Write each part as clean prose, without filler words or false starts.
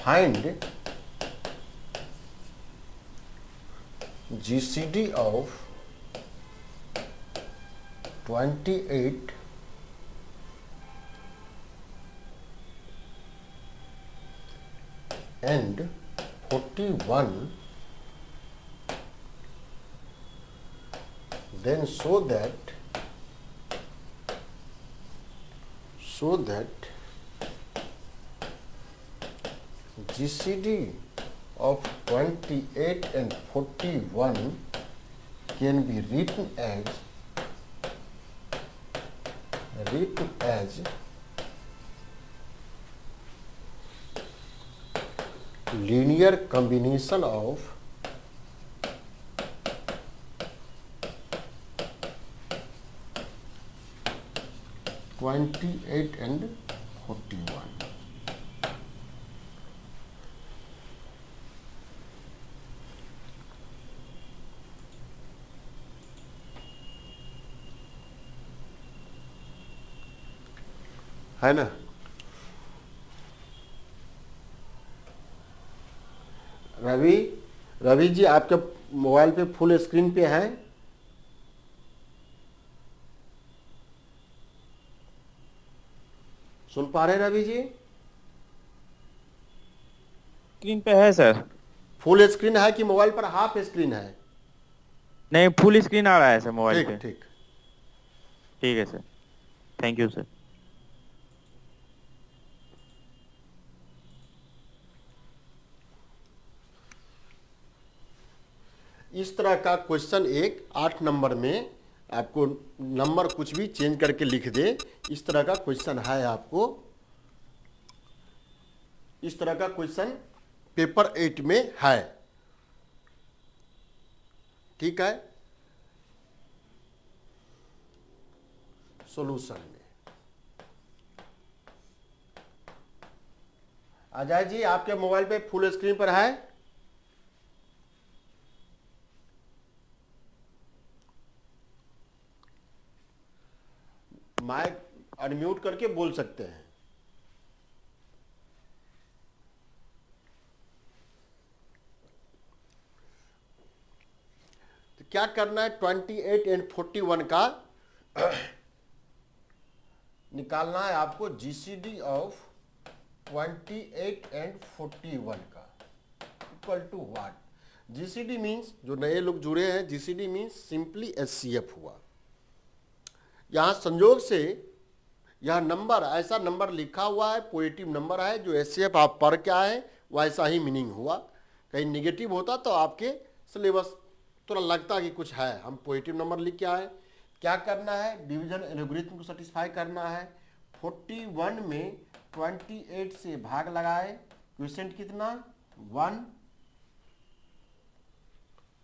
find GCD of 28 and 41, then show that GCD of 28 and 41 can be written as linear combination of 28 and 41. है ना? रवि जी आपके mobile पे full screen पे है? सुन पा रहे हैं रवि जी? स्क्रीन पे है सर। फुल स्क्रीन है कि मोबाइल पर हाफ स्क्रीन है? नहीं, फुल स्क्रीन आ रहा है सर मोबाइल पे। ठीक। ठीक है सर, थैंक यू सर। इस तरह का क्वेश्चन एक 8 नंबर में आपको नंबर कुछ भी चेंज करके लिख दे, इस तरह का क्वेश्चन है आपको। इस तरह का क्वेश्चन पेपर 8 में है। ठीक है, सॉल्यूशन में अजय जी आपके मोबाइल पे फुल स्क्रीन पर है? माइक अनम्यूट करके बोल सकते हैं। तो क्या करना है, 28 एंड 41 का निकालना है आपको जीसीडी ऑफ 28 एंड 41 का equal to what. GCD means, जो नए लोग जुड़े हैं, जीसीडी मीन्स सिंपली एचसीएफ हुआ। यहाँ संयोग से यह नंबर, ऐसा नंबर लिखा हुआ है, पॉजिटिव नंबर है, जो एचसीएफ आप पढ़ के आए वैसा ही मीनिंग हुआ। कहीं निगेटिव होता तो आपके सिलेबस थोड़ा लगता कि कुछ है। हम पॉजिटिव नंबर लिख के आए। क्या करना है, डिवीजन एल्गोरिथम को सेटिस्फाई करना है। 41 में 28 से भाग लगाए, क्वेश्चन कितना 1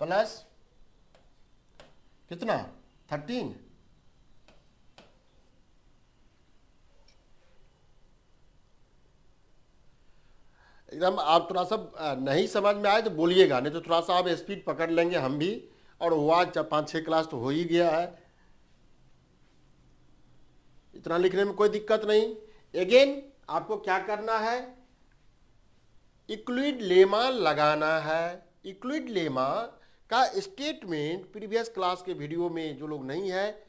प्लस कितना 13। एकदम आप थोड़ा सा नहीं समझ में आए तो बोलिएगा, नहीं तो थोड़ा सा आप स्पीड पकड़ लेंगे हम भी। और हुआ 5-6 क्लास तो हो ही गया है, इतना लिखने में कोई दिक्कत नहीं। अगेन आपको क्या करना है, यूक्लिड लेमा लगाना है। यूक्लिड लेमा का स्टेटमेंट प्रीवियस क्लास के वीडियो में जो लोग नहीं है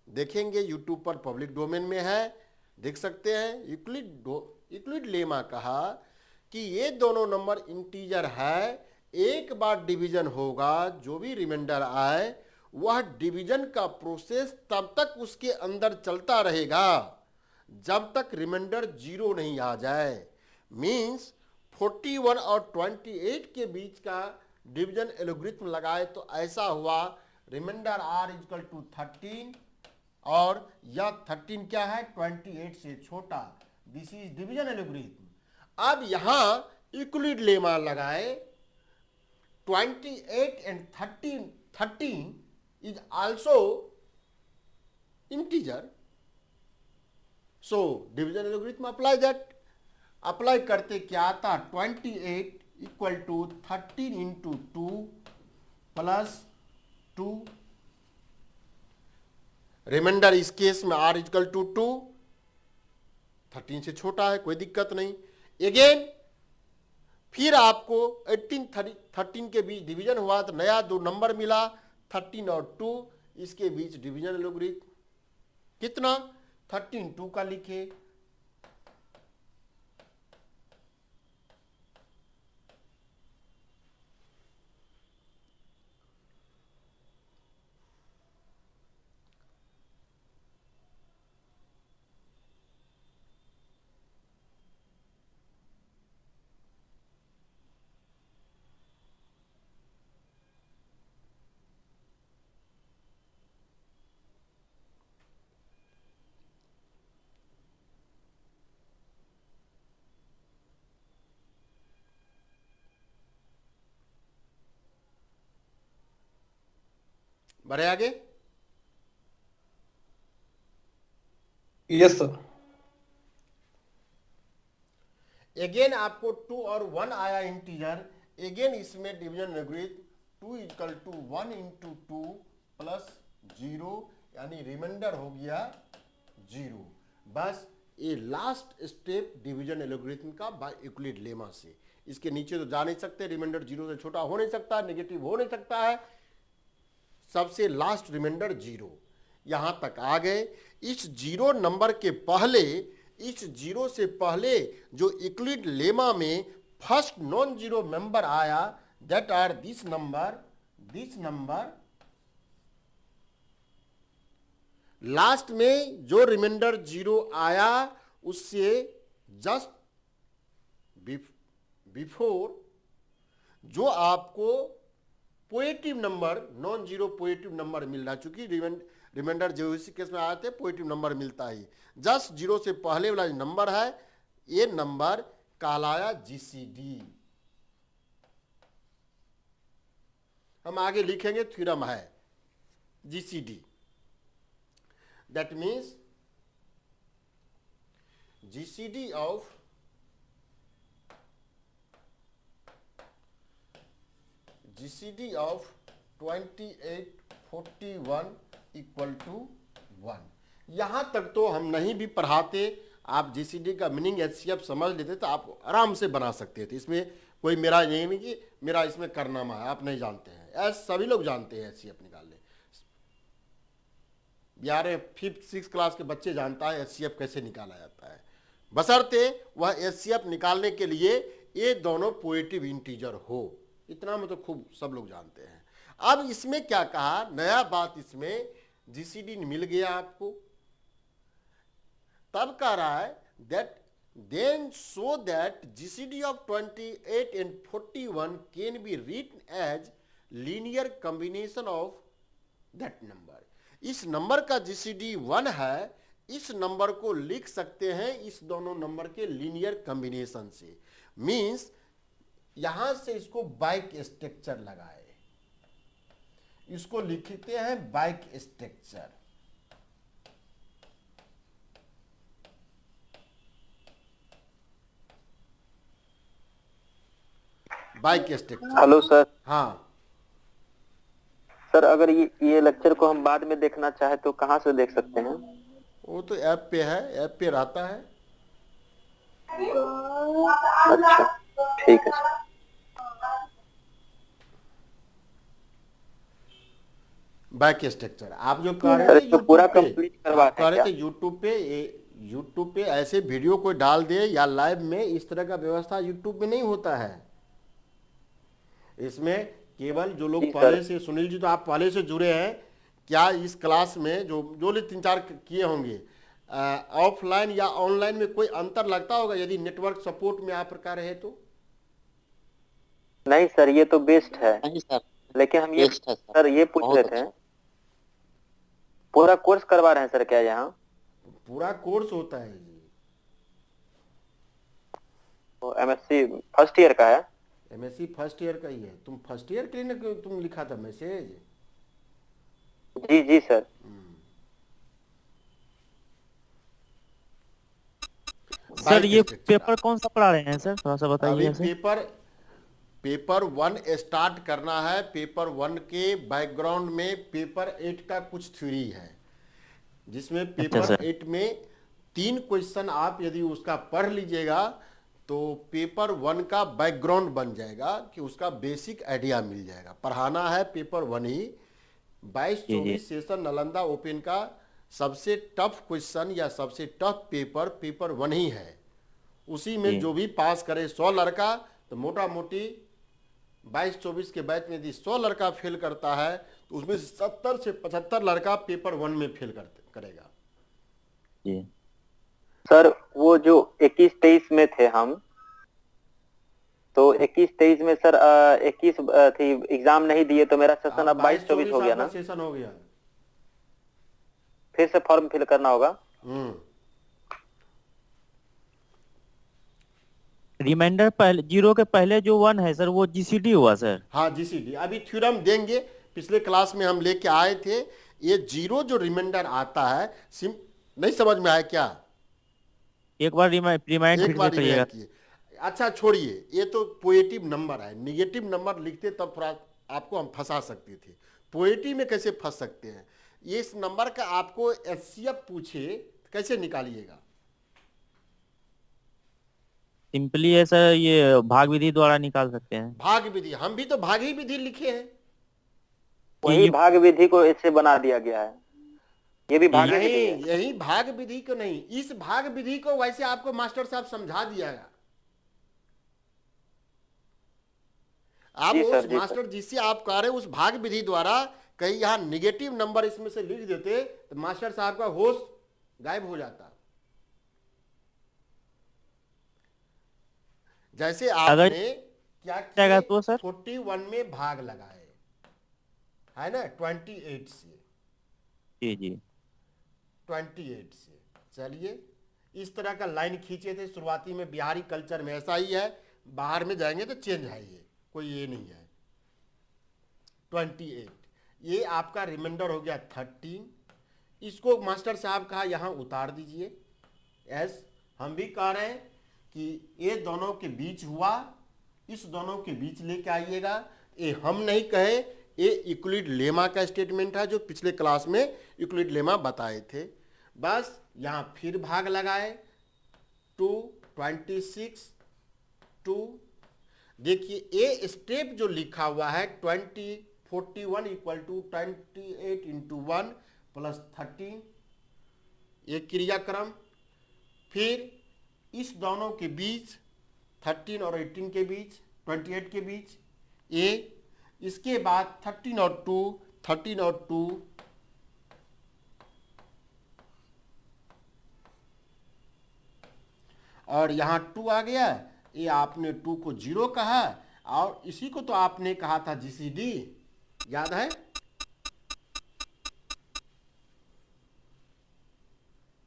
देखेंगे, यूट्यूब पर पब्लिक डोमेन में है, देख सकते हैं। यूक्लिड लेमा कहा कि ये दोनों नंबर इंटीजर है, एक बार डिवीजन होगा, जो भी रिमाइंडर आए वह डिवीजन का प्रोसेस तब तक उसके अंदर चलता रहेगा जब तक रिमाइंडर 0 नहीं आ जाए। मीन्स 41 और 28 के बीच का डिवीजन एल्गोरिथम लगाए तो ऐसा हुआ, रिमाइंडर r इक्वल टू 13 और यह 13 क्या है, 28 से छोटा। This is division algorithm. अब यहां यूक्लिड लेमा लगाए, 28 एंड 13 is also integer, so division algorithm apply that। Apply करते क्या आता, 28 equal to 13 into 2 plus 2, remainder इस केस में r इक्वल टू 2, 13 से छोटा है, कोई दिक्कत नहीं। अगेन फिर आपको 13 के बीच डिवीजन हुआ तो नया 2 नंबर मिला, 13 और 2, इसके बीच डिवीजन लॉगरिथम कितना, 13 2 का लिखे, बढ़े आगे। Yes sir. अगेन आपको 2 और 1 आया इंटीजर, अगेन इसमें division logarithm 2 equal to 1 into 2 plus 0, यानी रिमाइंडर हो गया 0। बस ये लास्ट स्टेप डिवीजन लॉगरिथम का बाय यूक्लिड लेमा से। इसके नीचे तो जा नहीं सकते, रिमाइंडर 0 से छोटा हो नहीं सकता, नेगेटिव हो नहीं सकता है, सबसे लास्ट रिमाइंडर 0। यहां तक आ गए। इस 0 नंबर के पहले, इस 0 से पहले जो यूक्लिड लेमा में फर्स्ट नॉन जीरो मेंबर आया, that are this number, last में जो रिमाइंडर 0 आया उससे जस्ट बिफोर जो आपको positive number, non zero positive number मिल रहा, चूंकि रिमाइंडर जो इसी केस में आए थे पॉजिटिव नंबर मिलता ही, जस्ट 0 से पहले वाला जो नंबर है ये नंबर कहलाया जीसीडी। हम आगे लिखेंगे, थ्योरम है GCD, that means GCD of GCD of 2841 equal to 1। यहां तक तो हम नहीं भी पढ़ाते, आप GCD का मीनिंग HCF समझ लेते तो आप आराम से बना सकते थे। इसमें कोई मेरा ये नहीं कि मेरा इसमें करनामा है, आप नहीं जानते हैं, ऐसे सभी लोग जानते हैं HCF निकालने। बिहार 5th 6th क्लास के बच्चे जानता है HCF कैसे निकाला जाता है, बशर्ते वह HCF निकालने के लिए ये दोनों पॉजिटिव इंटीजर हो, इतना में तो खूब सब लोग जानते हैं। अब इसमें क्या कहा, नया बात इसमें जीसीडी मिल गया आपको, तब कह रहा है that then so that GCD of 28 and 41 can be written as linear combination of that number. इस नंबर का जीसीडी 1 है, इस नंबर को लिख सकते हैं इस दोनों नंबर के लीनियर कॉम्बिनेशन से। मींस यहां से इसको बाइक स्ट्रक्चर लगाए, इसको लिखते हैं bike structure. Bike structure. Hello sir. हाँ सर, अगर ये लेक्चर को हम बाद में देखना चाहे तो कहाँ से देख सकते हैं? वो तो ऐप पे है, ऐप पे रहता है। अच्छा, ठीक है सर। बैक स्ट्रक्चर आप जो कह रहे थे पूरा कंप्लीट करवा थे यूट्यूब पे ऐसे वीडियो कोई डाल दे या लाइव में, इस तरह का व्यवस्था यूट्यूब में नहीं होता है। इसमें केवल जो लोग पहले से, सुनील जी तो आप पहले से जुड़े हैं, क्या इस क्लास में जो लोग 3-4 किए होंगे, ऑफलाइन या ऑनलाइन में कोई अंतर लगता होगा यदि नेटवर्क सपोर्ट में आप कर रहे तो? नहीं सर, ये तो बेस्ट है। नहीं सर, लेकिन हम ये सर ये पूछ रहे थे, पूरा कोर्स करवा रहे हैं सर क्या यहाँ? पूरा कोर्स होता है जी। तो MSc फर्स्ट ईयर का है? MSc फर्स्ट ईयर का ही है। तुम फर्स्ट ईयर के लिए तुम लिखा था मैसेज? जी जी सर। सर ये पेपर कौन सा पढ़ा रहे हैं सर, थोड़ा सा बताइए। पेपर 1 स्टार्ट करना है। पेपर 1 के बैकग्राउंड में पेपर 8 का कुछ थ्योरी है, जिसमें पेपर 8 में 3 क्वेश्चन आप यदि उसका पढ़ लीजिएगा तो पेपर 1 का बैकग्राउंड बन जाएगा कि उसका बेसिक आइडिया मिल जाएगा। पढ़ाना है पेपर 1 ही। 22-24 सेशन नालंदा ओपन का सबसे टफ क्वेश्चन या सबसे टफ पेपर 1 ही है। उसी में जो भी पास करे 100 लड़का, तो मोटा मोटी 22-24 के बैच में यदि 100 लड़का फेल करता है तो उसमें 70 से 75 लड़का पेपर 1 में फेल करेगा। जी सर वो जो 21-23 में थे हम, तो 21-23 में सर 21 थी एग्जाम नहीं दिए, तो मेरा सेशन अब 22-24 हो गया ना? सेशन हो गया, फिर से फॉर्म फिल करना होगा। रिमाइंडर पहले 0 के पहले जो 1 है सर वो जीसीडी हुआ सर। हाँ जीसीडी अभी थ्योरम देंगे। पिछले क्लास में हम लेके आए थे। ये 0 जो रिमाइंडर आता है नहीं समझ में आया क्या? एक बार रिमाइंड फिर से करिएगा। अच्छा छोड़िए, ये तो पॉजिटिव नंबर है। निगेटिव नंबर लिखते तब थोड़ा आपको हम फंसा सकते थे। पॉजिटिव में कैसे फंस सकते हैं? ये इस नंबर का आपको एचसीएफ पूछे कैसे निकालिएगा? सिंपली है सर, ये भाग विधि द्वारा निकाल सकते हैं। भाग विधि, हम भी तो भाग ही विधि लिखे हैं। वही भाग विधि को इससे बना दिया गया है। ये भी भाग विधि है। यही भाग विधि को नहीं, इस भाग विधि को वैसे आपको मास्टर साहब समझा दिया। आप उस मास्टर जिससे आप कह रहे उस भाग विधि द्वारा कहीं यहाँ निगेटिव नंबर इसमें से लिख देते तो मास्टर साहब का होश गायब हो जाता। जैसे आपने क्या किया तो सर 41 में भाग लगाए है ना, 28 से। जी 28 से चलिए इस तरह का लाइन खींचे थे शुरुआती में। बिहारी कल्चर में ऐसा ही है, बाहर में जाएंगे तो चेंज है, ये कोई ये नहीं है। 28 ये आपका रिमाइंडर हो गया 13। इसको मास्टर साहब कहा यहाँ उतार दीजिए। एस हम भी कह रहे हैं कि ये दोनों के बीच हुआ, इस दोनों के बीच लेके आइएगा। ये हम नहीं कहे, ये यूक्लिड लेमा का स्टेटमेंट है जो पिछले क्लास में यूक्लिड लेमा बताए थे। बस यहाँ फिर भाग लगाए 2 26 2। देखिए ये स्टेप जो लिखा हुआ है 41 इक्वल टू 28 इंटू 1 प्लस 13, ये क्रियाक्रम। फिर इस दोनों के बीच 13 और 18 के बीच 28 के बीच ए, इसके बाद 13 और 2 और यहाँ 2 आ गया। ये आपने 2 को 0 कहा और इसी को तो आपने कहा था जीसीडी, याद है?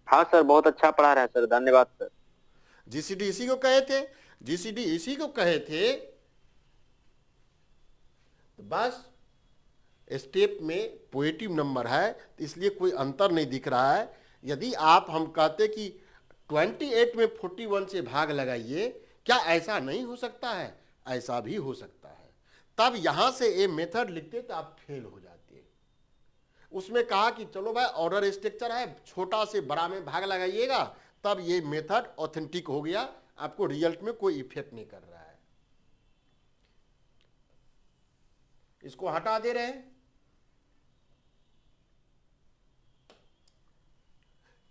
हाँ सर बहुत अच्छा पढ़ा रहे हैं सर, धन्यवाद सर। जीसीडी इसी को कहे थे, जीसीडी इसी को कहे थे। तो बस स्टेप में पॉजिटिव नंबर है तो इसलिए कोई अंतर नहीं दिख रहा है। यदि आप हम कहते कि 28 में 41 से भाग लगाइए, क्या ऐसा नहीं हो सकता है? ऐसा भी हो सकता है। तब यहां से ये मेथड लिखते तो आप फेल हो जाते। उसमें कहा कि चलो भाई ऑर्डर स्ट्रक्चर है, छोटा से बड़ा में भाग लगाइएगा, तब ये मेथड ऑथेंटिक हो गया, आपको रिजल्ट में कोई इफेक्ट नहीं कर रहा है। इसको हटा दे रहे हैं।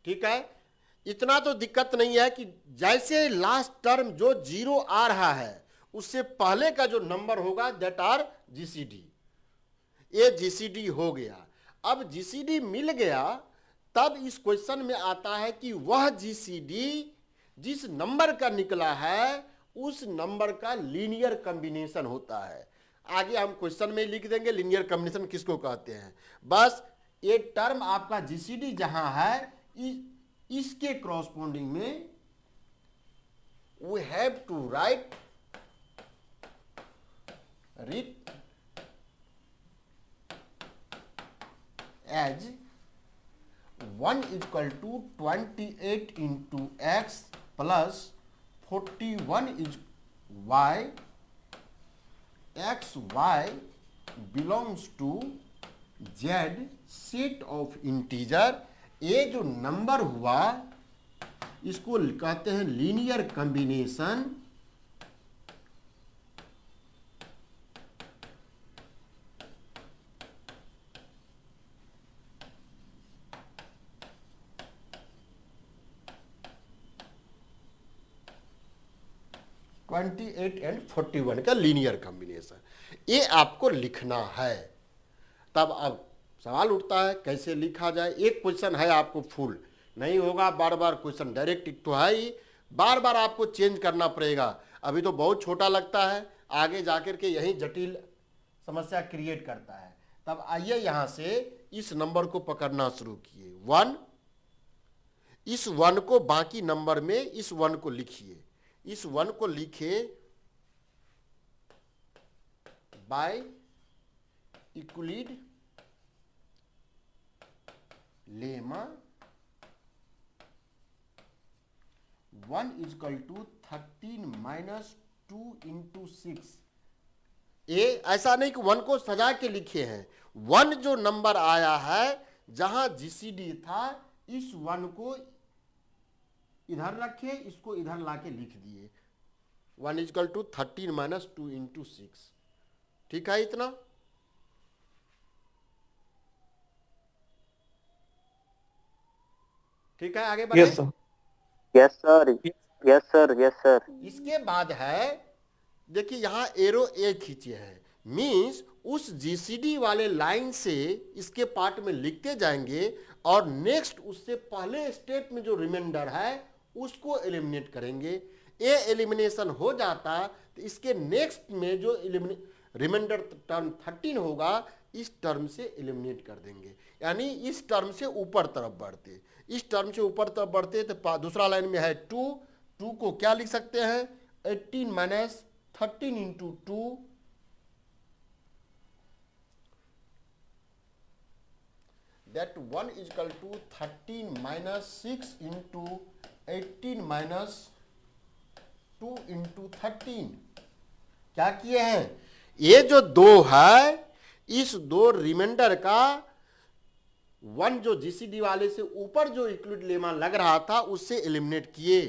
ठीक है, इतना तो दिक्कत नहीं है कि जैसे लास्ट टर्म जो 0 आ रहा है उससे पहले का जो नंबर होगा दैट आर जीसीडी। ये जीसीडी हो गया। अब जीसीडी मिल गया, तब इस क्वेश्चन में आता है कि वह जीसीडी जिस नंबर का निकला है उस नंबर का लीनियर कॉम्बिनेशन होता है। आगे हम क्वेश्चन में लिख देंगे लीनियर कॉम्बिनेशन किसको कहते हैं। बस ये टर्म आपका जीसीडी जहां है इसके कॉरस्पॉन्डिंग में we have to write as 1 equal to 28 into X plus 41 is Y, X Y belongs to Z set of integer. ये जो नंबर हुआ इसको कहते हैं लीनियर कॉम्बिनेशन (28 and 41) का लीनियर कॉम्बिनेशन, ये आपको लिखना है। तब अब सवाल उठता है कैसे लिखा जाए। एक क्वेश्चन है आपको फुल नहीं होगा, बार बार क्वेश्चन डायरेक्ट तो है ही, बार बार आपको चेंज करना पड़ेगा। अभी तो बहुत छोटा लगता है, आगे जाकर के यही जटिल समस्या क्रिएट करता है। तब आइए यहां से इस नंबर को पकड़ना शुरू किए 1, इस 1 को बाकी नंबर में इस 1 को लिखिए, इस 1 को लिखे by Euclid lemma 1 equal to 13 minus 2 into 6। ये ऐसा नहीं कि 1 को सजा के लिखे हैं, 1 जो नंबर आया है जहां जीसीडी था, इस 1 को इधर रखे, इसको इधर लाके लिख दिए 1 इजकल टू 13 माइनस 2 इंटू 6। ठीक है इतना? ठीक है, आगे बढ़े। Yes sir. Yes sir, yes sir, yes sir. इसके बाद है, देखिए यहां एरो ए खींचे हैं, मींस उस जीसीडी वाले लाइन से इसके पार्ट में लिखते जाएंगे और नेक्स्ट उससे पहले स्टेप में जो रिमाइंडर है उसको एलिमिनेट करेंगे। ए एलिमिनेशन हो जाता तो इसके नेक्स्ट में जो रिमाइंडर टर्म 13 होगा, इस टर्म से एलिमिनेट कर देंगे, यानी इस टर्म से ऊपर तरफ बढ़ते, इस टर्म से ऊपर तरफ बढ़ते तो दूसरा लाइन में है 2 को क्या लिख सकते हैं 18 minus 13 into 2, that 1 is equal to 13 minus 6 into 18 minus 2 into 13। क्या किए हैं, ये जो 2 है, इस 2 रिमाइंडर का 1 जो जीसीडी वाले से ऊपर जो यूक्लिड लेमा लग रहा था उससे एलिमिनेट किए,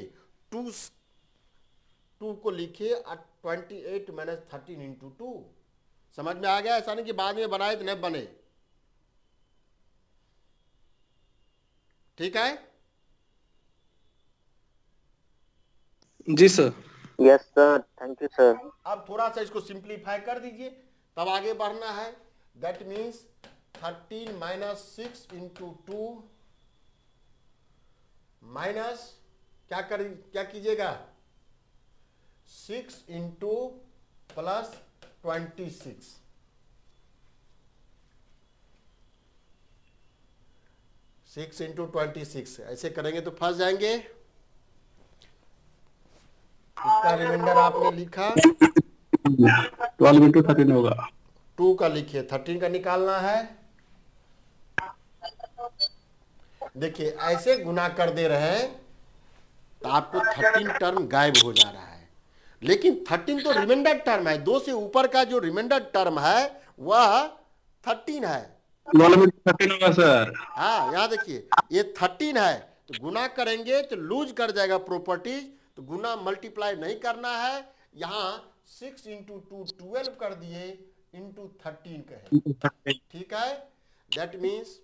2 को लिखे 28 माइनस 13 इंटू 2। समझ में आ गया? ऐसा नहीं कि बाद में बनाए तो नहीं बने। ठीक है? जी sir. Yes sir, thank you sir. अब थोड़ा सा इसको सिंप्लीफाई कर दीजिए, तब आगे बढ़ना है। That means 13 minus 6 into 2 minus क्या कीजिएगा 6 इंटू प्लस 26, सिक्स इंटू 26 ऐसे करेंगे तो फंस जाएंगे। इसका रिमाइंडर आपने लिखा 12 इंटू 13 होगा, 2 का लिखिए, 13 का निकालना है। देखिए ऐसे गुना कर दे रहे हैं तो आपको 13 टर्म गायब हो जा रहा है, लेकिन 13 तो रिमाइंडर टर्म है, 2 से ऊपर का जो रिमाइंडर टर्म है वह 13 है। 12 इंटू 13 होगा सर। हाँ, यहाँ देखिए ये 13 है तो गुना करेंगे तो लूज कर जाएगा प्रॉपर्टीज, तो गुना मल्टीप्लाई नहीं करना है। यहाँ 6 इंटू 2 12 कर दिए इंटू 13 कहे। ठीक है, दैट मीन्स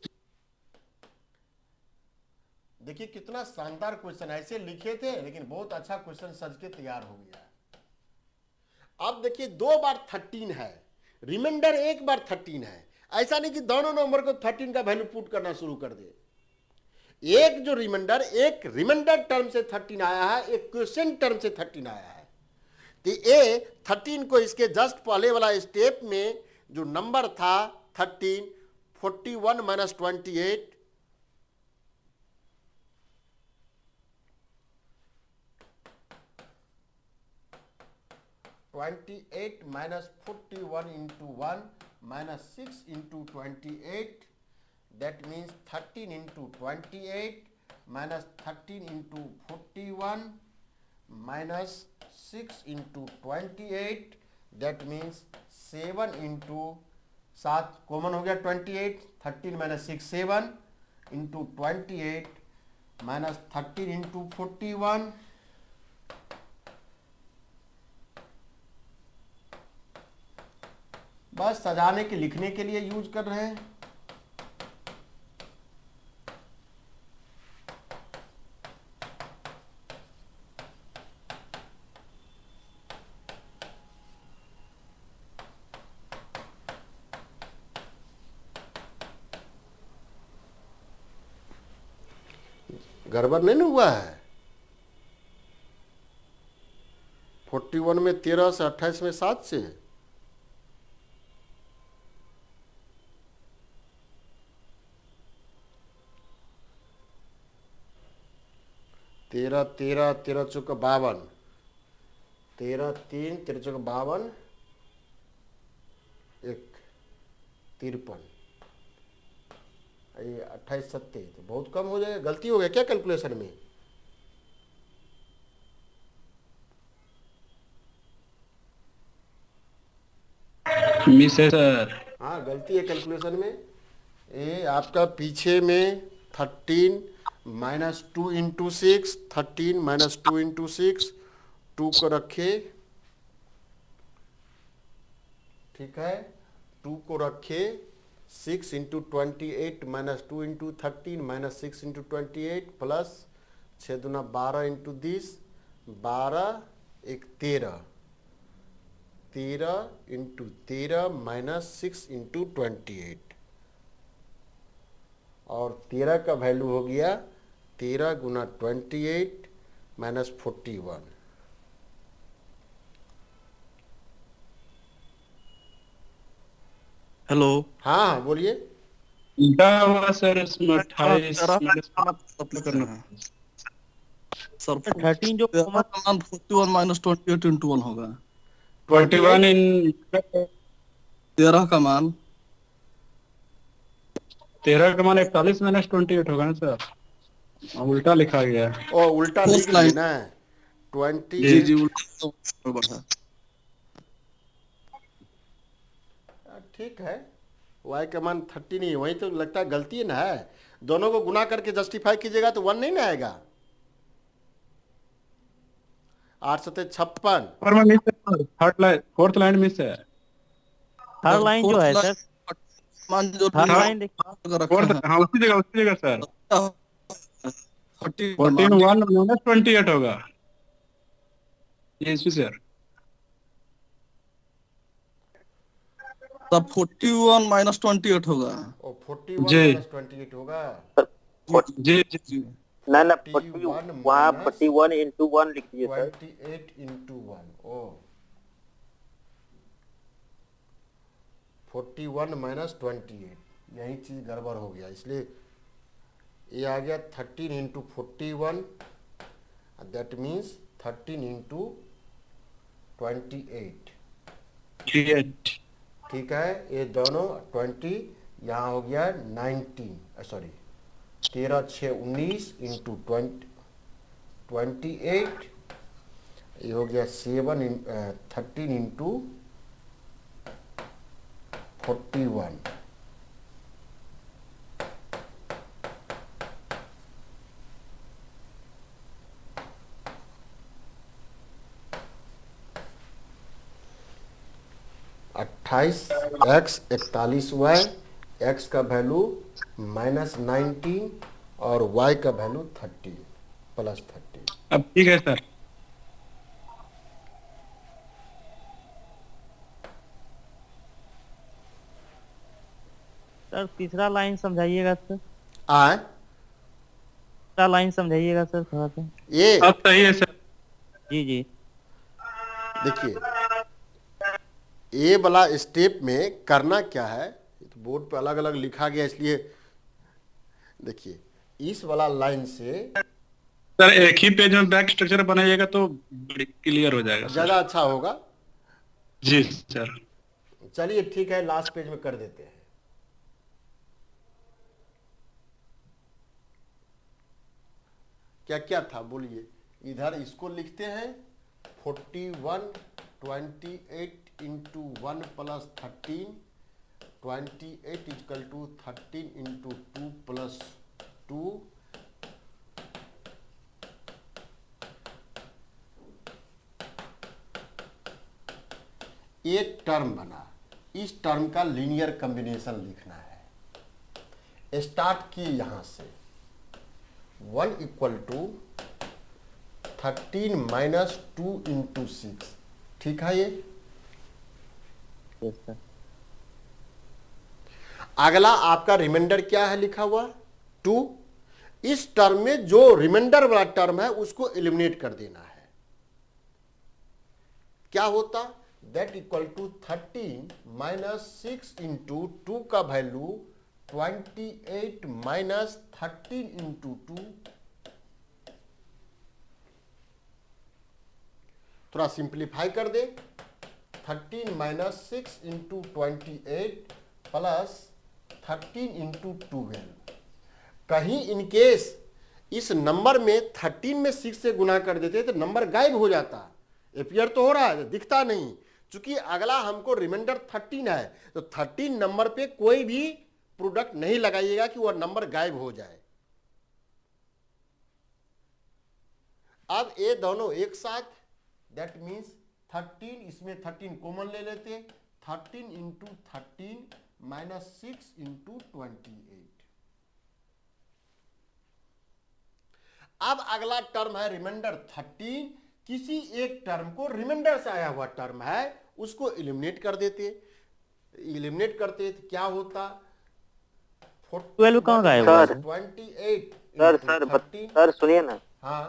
देखिए कितना शानदार क्वेश्चन, ऐसे लिखे थे लेकिन बहुत अच्छा क्वेश्चन सज के तैयार हो गया। अब देखिए 2 बार 13 है, रिमाइंडर 1 बार 13 है, ऐसा नहीं कि दोनों नंबर को 13 का वैल्यू पुट करना शुरू कर दे। एक जो रिमाइंडर, एक रिमाइंडर टर्म से 13 आया है, एक क्वेश्चन टर्म से 13 आया है, तो ये 13 को इसके जस्ट पहले वाला स्टेप में जो नंबर था 13, 41 minus 28, 28 minus 41 into 1 minus 6 into 28, that means 13 into 28 minus 13 into 41 minus 6 into 28, that means 7 into 7 common हो गया 28, 13 minus 6 7 into 28 माइनस 13 इंटू 41, बस सजाने के लिखने के लिए यूज कर रहे हैं। गड़बड़ नहीं ना हुआ है। 41 में 13 से, 28 में 7 से, तेरह तेरह, 13 चौका 52, 13 3, 13 चौका 52, 1 53, ये 28 सत्ते तो बहुत कम हो जाएगा। गलती हो गया क्या कैलकुलेशन में? मिस है सर। हाँ गलती है कैलकुलेशन में। ये आपका पीछे में 13 माइनस 2 इंटू 6, 13 माइनस 2 इंटू 6, 2 को रखे, ठीक है, 2 को रखे, 6 into 28 minus 2 into 13 minus 6 into 28 plus 6 दूना 12 इंटू 10, 12 एक 13, 13 इंटू 13 माइनस 6 इंटू 28, और 13 का वैल्यू हो गया 13 गुना 28 माइनस 41। हेलो। हाँ हाँ बोलिए। उल्टा हुआ सर, इसमें 28 सर माइनस अप्लाई करना है सर। 13 जो 41 माइनस 28 इंटू 1 होगा। 41 इन 13 का मान 13 का मान 41 माइनस 28 होगा ना सर। उल्टा लिखा गया है। और उल्टा लिख Fourth दिए line। ना 20। जी जी उल्टा बराबर है। ठीक है, y का मान 30 नहीं, वही तो लगता है गलती है ना है। दोनों को गुना करके जस्टिफाई कीजिएगा तो 1 नहीं ना आएगा। 8 सत्ते 56। पर मैं मिस है, third line, fourth line miss है। थर्ड लाइन जो है सर, मान जो थर्ड हाँ। लाइन देखिए। रखा फोर्थ, है हाँ उसी जगह सर। 40 का 14 मान 1 माइनस 28 होगा। Yes sir. तब 41 माइनस 28 होगा। और 41 जी माइनस 28 होगा। जी जी। ना ना 40 41 वहाँ माइनस 41 इंटू 1 लिख दिए सर। 28 इंटू 1। ओ 41 माइनस 28, यही चीज़ गड़बड़ हो गया, इसलिए ये आ गया 13 इंटू 41, दैट मीन्स 13 इंटू 28। ठीक है, ये दोनों 20 यहाँ हो गया 19, सॉरी 13 6 19 इंटू 28, ये हो गया 13 इंटू 41। x 41y, x का वैल्यू माइनस 19 और y का वैल्यू 30 प्लस 30। अब ठीक है सर। सर तीसरा लाइन समझाइएगा सर, आए तीसरा लाइन समझाइएगा सर थोड़ा सा। ये अब सही है सर। जी जी। देखिए, ए वाला स्टेप में करना क्या है, तो बोर्ड पे अलग अलग लिखा गया, इसलिए देखिए इस वाला लाइन से सर एक ही पेज में बैक स्ट्रक्चर बनाइएगा तो क्लियर हो जाएगा सर। ज़्यादा अच्छा होगा। जी सर। चलिए ठीक है, लास्ट पेज में कर देते हैं। क्या क्या था बोलिए। इधर इसको लिखते हैं 41 28 into 1 plus 13, 28 equal to 13 into 2 plus 2, एक टर्म बना, इस टर्म का लीनियर कॉम्बिनेशन लिखना है। स्टार्ट किए यहां से 1 इक्वल टू 13 माइनस 2 इंटू 6, ठीक है। ये यस सर। अगला आपका रिमाइंडर क्या है लिखा हुआ 2। इस टर्म में जो रिमाइंडर वाला टर्म है उसको एलिमिनेट कर देना है। क्या होता, that equal to 13 minus 6 into 2 का वैल्यू 28 माइनस 13 इंटू 2। थोड़ा सिंप्लीफाई कर दे, 13 माइनस 6 इंटू 28 प्लस 13 इंटू 12। कहीं इनकेस इस नंबर में 13 में 6 से गुना कर देते तो नंबर गायब हो जाता। एपियर तो हो रहा है, दिखता नहीं। चूंकि अगला हमको रिमाइंडर 13 है तो 13 नंबर पे कोई भी प्रोडक्ट नहीं लगाइएगा कि वह नंबर गायब हो जाए। अब ये दोनों एक साथ, दैट मीन्स 13, इसमें 13 कॉमन ले लेते, 13 इंटू 13 माइनस 6 इंटू 28। अब अगला टर्म है रिमाइंडर 13, किसी एक टर्म को रिमाइंडर से आया हुआ टर्म है उसको एलिमिनेट कर देते। एलिमिनेट करते तो क्या होता, 12 कहाँ गायब हुआ सर? 28 सर सुनिए ना। हाँ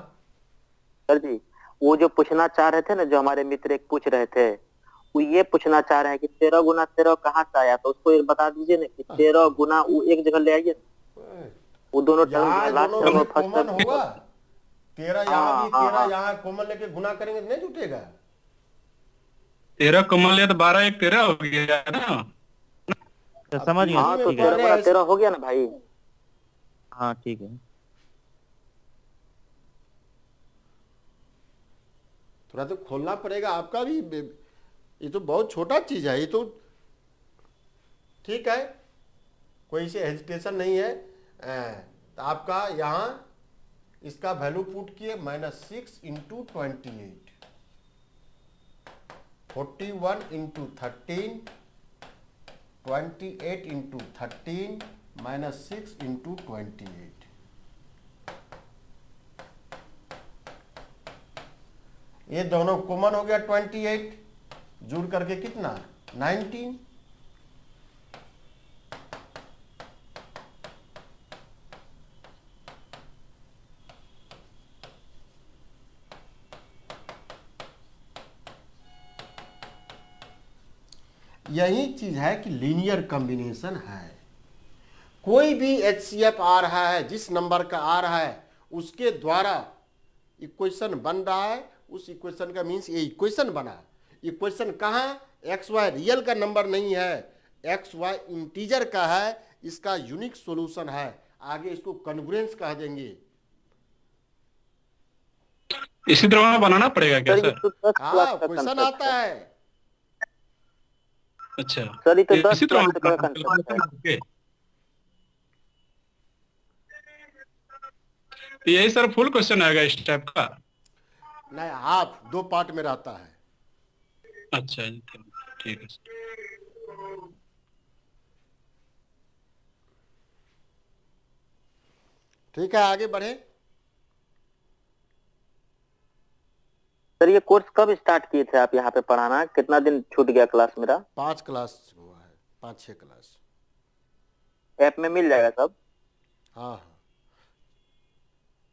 सर जी, वो जो पूछना चाह रहे थे ना, जो हमारे मित्र एक पूछ रहे थे, वो ये पूछना चाह रहे हैं कि 13 गुना 13 कहाँ से आया, तो उसको एक बता दीजिए ना कि 13 गुना, वो एक जगह ले आइए, वो दोनों टर्म लास्ट टर्म और फर्स्ट कॉमन टर्म होगा। 13 यहाँ भी 13 यहाँ कॉमन लेके गुना करेंगे तो नहीं जुटेगा। 13 कॉमन लिया तो 12 एक 13 हो गया ना। तो समझ गया, हाँ, तो ठीक है। 13 गुना 13 हो गया ना भाई। हाँ ठीक है। थोड़ा तो खोलना पड़ेगा आपका भी, ये तो बहुत छोटा चीज है, ये तो ठीक है, कोई से हेजिटेशन नहीं है। तो आपका यहाँ इसका वैल्यू पुट किए -6 इंटू 28, 41 इंटू 13, 28 इंटू 13 -6 इंटू 28। ये दोनों कॉमन हो गया 28, जुड़ करके कितना 19। यही चीज है कि लीनियर कॉम्बिनेशन है। कोई भी HCF आ रहा है, जिस नंबर का आ रहा है उसके द्वारा इक्वेशन बन रहा है, उस इक्वेशन का मीन्स ये इक्वेशन बना। इक्वेशन कहाँ, XY रियल का नंबर नहीं है, XY इंटीजर का है, इसका यूनिक सॉल्यूशन है। आगे इसको कन्वर्जेंस कह देंगे। इसी तरह बनाना पड़ेगा क्या सर ये सर? तो 10 हाँ क्लास का क्वेश्चन कंसेप्ट आता है। है। अच्छा, सर ये तो 10 इसी तरह क्लास का कंसेप्ट है। यही सर फुल क्वेश्चन आएगा इस टाइप का? नहीं, हाफ 2 पार्ट में रहता है। अच्छा जी, ठीक है सर। ठीक है, आगे बढ़े। सर ये कोर्स कब स्टार्ट किए थे आप यहाँ पे पढ़ाना? कितना दिन छूट गया क्लास मेरा? 5 क्लास हुआ है, 5-6 क्लास। ऐप में मिल जाएगा सब? हाँ हाँ,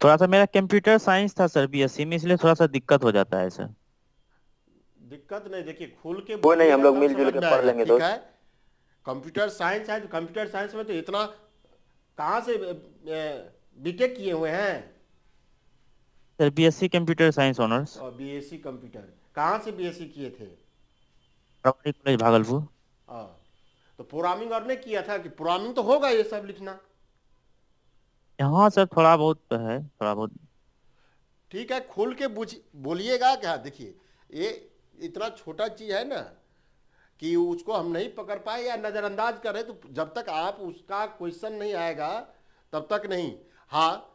थोड़ा सा मेरा कंप्यूटर साइंस था सर BSc में, इसलिए थोड़ा सा दिक्कत हो जाता है सर। दिक्कत नहीं, देखिए खोल के वो नहीं, हम लोग तब मिलजुल समझ के में पढ़ आएगा, लेंगे ठीक दोस्त। है। कंप्यूटर साइंस है तो कंप्यूटर साइंस में तो इतना कहाँ से बीटेक किए हुए हैं sir BSc computer science honours, और BSc कंप्यूटर कहाँ से BSc किए थे? रमणी कॉलेज भागलपुर। हाँ, तो प्रोग्रामिंग और ने किया था कि प्रोग्रामिंग तो होगा ये सब लिखना। हाँ सर थोड़ा बहुत तो है, थोड़ा बहुत। ठीक है, खोल के बोलिएगा क्या। देखिए ये इतना छोटा चीज है ना कि उसको हम नहीं पकड़ पाए या नज़रअंदाज करें, तो जब तक आप उसका क्वेश्चन नहीं आएगा तब तक नहीं। हाँ,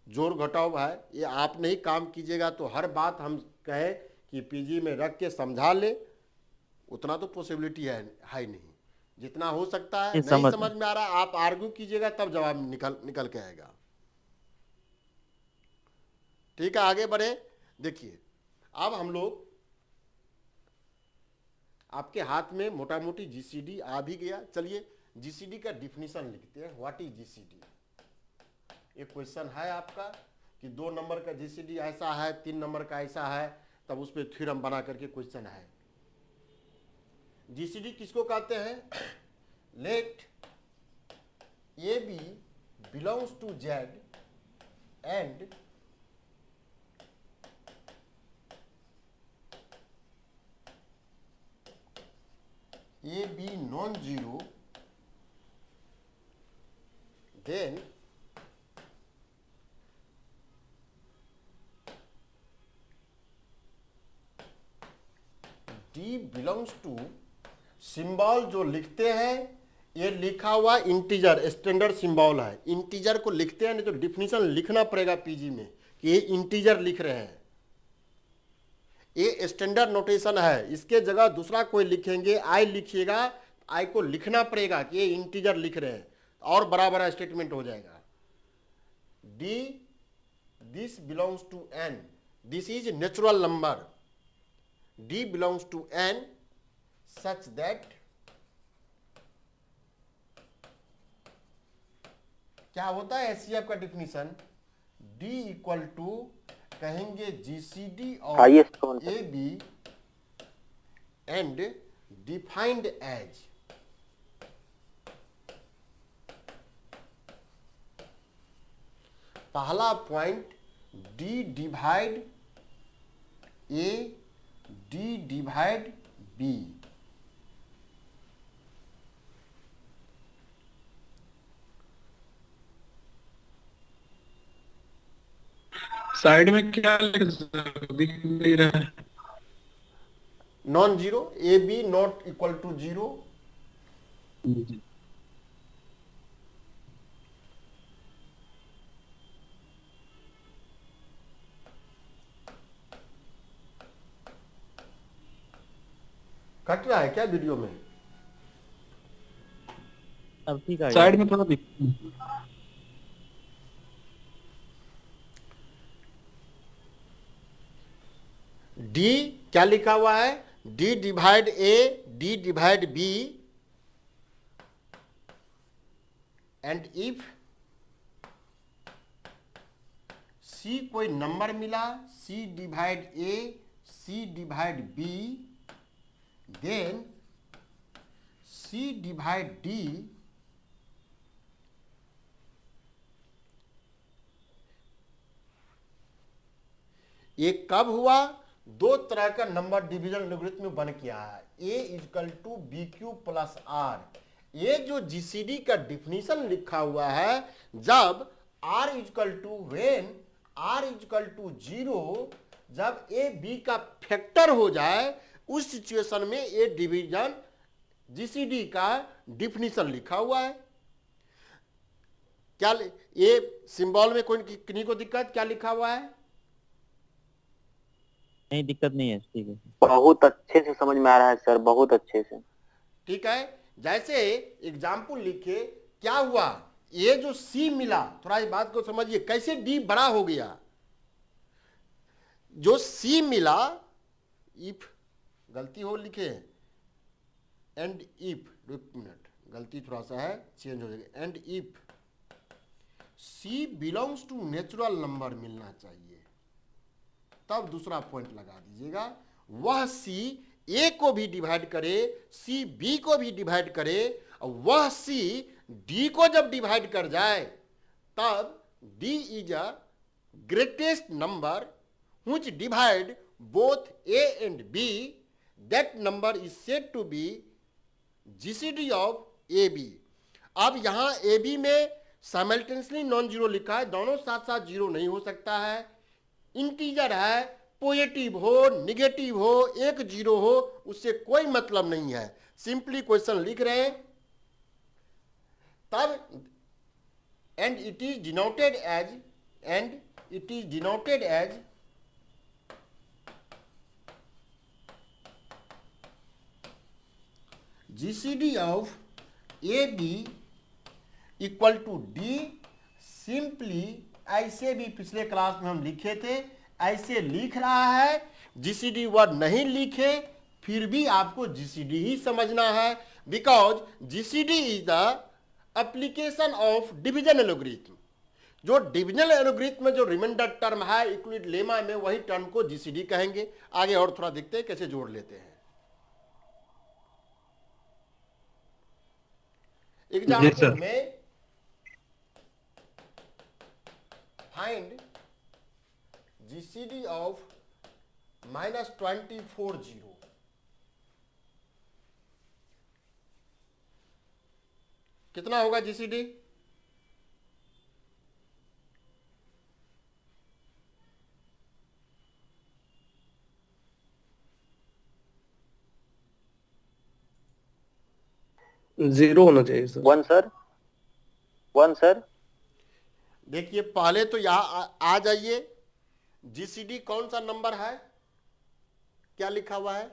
जोड़ घटाव है, ये आप नहीं काम कीजिएगा तो हर बात हम कहें कि PG में रख के समझा ले, उतना तो पॉसिबिलिटी है ही नहीं। जितना हो सकता है, ये नहीं समझ में आ रहा, आप आर्ग्यू कीजिएगा तब जवाब निकल के आएगा। ठीक है, आगे बढ़े। देखिए अब हम लोग, आपके हाथ में मोटा मोटी जीसीडी आ भी गया। चलिए जीसीडी का डिफिनीशन लिखते हैं। What is GCD? एक क्वेश्चन है आपका कि 2 नंबर का जीसीडी ऐसा है, 3 नंबर का ऐसा है, तब उस पर थ्योरम बना करके क्वेश्चन है। जीसीडी किसको कहते हैं? Let A B belongs to Z and A B non zero, then D belongs to, symbol जो लिखते हैं ये लिखा हुआ इंटीजर स्टैंडर्ड सिंबल है। इंटीजर को लिखते हैं, नहीं तो डिफिनीशन लिखना पड़ेगा पीजी में कि ये इंटीजर लिख रहे हैं। ये स्टैंडर्ड नोटेशन है, इसके जगह दूसरा कोई लिखेंगे, आई लिखिएगा, आई को लिखना पड़ेगा कि ये इंटीजर लिख रहे हैं, और बड़ा बड़ा स्टेटमेंट हो जाएगा। D this belongs to N, this is natural number, D belongs to N such that, क्या होता है एचसीएफ का डिफिनीशन? डी इक्वल टू कहेंगे जीसीडी ऑफ हाईएस्ट कौन सा? A B and defined as, पहला point D divide A, D divide B. Side में क्या लिख दिख नहीं रहा है? Non zero, A B not equal to zero, cut रहा है क्या वीडियो में? अब ठीक है। साइड में थोड़ा दिख। डी क्या लिखा हुआ है? D divide A, D divide B, and if C कोई नंबर मिला, C divide A, C divide B, then C divide D, ये कब हुआ? 2 तरह का नंबर डिवीजन एल्गोरिथम में बन किया है। A equal to B Q plus R. ये जो जीसीडी का डिफिनीशन लिखा हुआ है, जब R equal to when R equal to 0, जब ए बी का फैक्टर हो जाए, उस सिचुएशन में ये डिवीजन जीसीडी का डिफिनीशन लिखा हुआ है। क्या ये सिंबल में कोई किन्हीं को दिक्कत? क्या लिखा हुआ है? नहीं, दिक्कत नहीं है, ठीक है। बहुत अच्छे से समझ में आ रहा है सर, बहुत अच्छे से। ठीक है, जैसे एग्जाम्पल लिखे, क्या हुआ? ये जो सी मिला, थोड़ा इस बात को समझिए, कैसे डी बड़ा हो गया। जो सी मिला, इफ गलती हो लिखे एंड इफ, एक मिनट, गलती थोड़ा सा है, चेंज हो जाएगा। And if C belongs to natural number मिलना चाहिए, तब दूसरा पॉइंट लगा दीजिएगा। वह सी ए को भी डिवाइड करे, सी बी को भी डिवाइड करे, और वह सी डी को जब डिवाइड कर जाए, तब D is a greatest number which divide both A and B, that number is said to be GCD of A B. अब यहां ए बी में साइमल्टेनियसली नॉन जीरो लिखा है, दोनों साथ साथ जीरो नहीं हो सकता है। इंटीजर है, पॉजिटिव हो निगेटिव हो, एक जीरो हो, उससे कोई मतलब नहीं है। सिंपली क्वेश्चन लिख रहे हैं, तब and it is denoted as GCD of A B equal to D, simply ऐसे भी पिछले क्लास में हम लिखे थे, ऐसे लिख रहा है। जीसीडी वर्ड नहीं लिखे फिर भी आपको जीसीडी ही समझना है, because GCD is the application of division algorithm. जो डिविजन एल्गोरिथम में जो रिमाइंडर टर्म है यूक्लिड लेमा में, वही टर्म को जीसीडी कहेंगे। आगे और थोड़ा देखते हैं कैसे जोड़ लेते हैं। एग्जाम्पल में फाइंड जीसीडी ऑफ -24 0। कितना होगा जीसीडी? जीरो होना चाहिए सर। 1 sir, 1 sir. देखिए पहले तो यहां आ जाइए, जीसीडी कौन सा नंबर है, क्या लिखा हुआ है?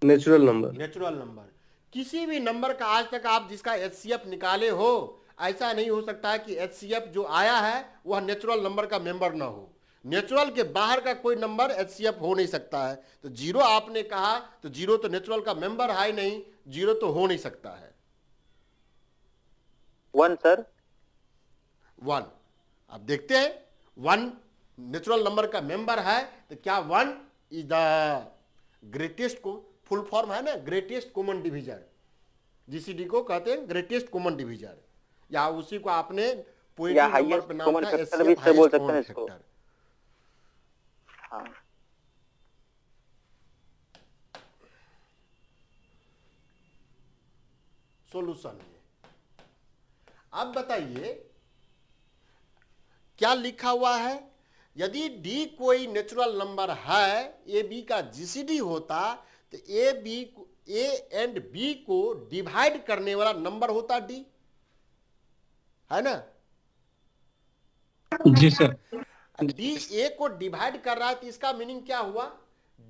Natural number. Natural number. किसी भी नंबर का आज तक आप जिसका एचसीएफ निकाले हो, ऐसा नहीं हो सकता है कि एचसीएफ जो आया है वह नेचुरल नंबर का मेंबर ना हो। नेचुरल के बाहर का कोई नंबर एचसीएफ हो नहीं सकता है। तो जीरो आपने कहा तो जीरो तो नेचुरल का मेंबर है ही नहीं, जीरो तो हो नहीं सकता है। 1 सर। 1। अब देखते हैं 1 नेचुरल नंबर का मेंबर है तो क्या 1 इज द ग्रेटेस्ट को फुल फॉर्म है ना, ग्रेटेस्ट कॉमन डिवीजर। जीसीडी को कहते हैं ग्रेटेस्ट कॉमन डिवीजर, या उसी को आपने पॉजिटिव नंबर हाईएस्ट पे नाम कॉमन था फैक्टर भी एचसीएफ से बोल हाईएस्ट सकते हैं कॉमन इसको। फैक्टर। हाँ। सॉल्यूशन है। अब बताइए क्या लिखा हुआ है? यदि डी कोई नेचुरल नंबर है, ए बी का जीसीडी होता तो ए एंड बी को डिवाइड करने वाला नंबर होता डी, है ना? जी सर। डी ए को डिवाइड कर रहा है तो इसका मीनिंग क्या हुआ?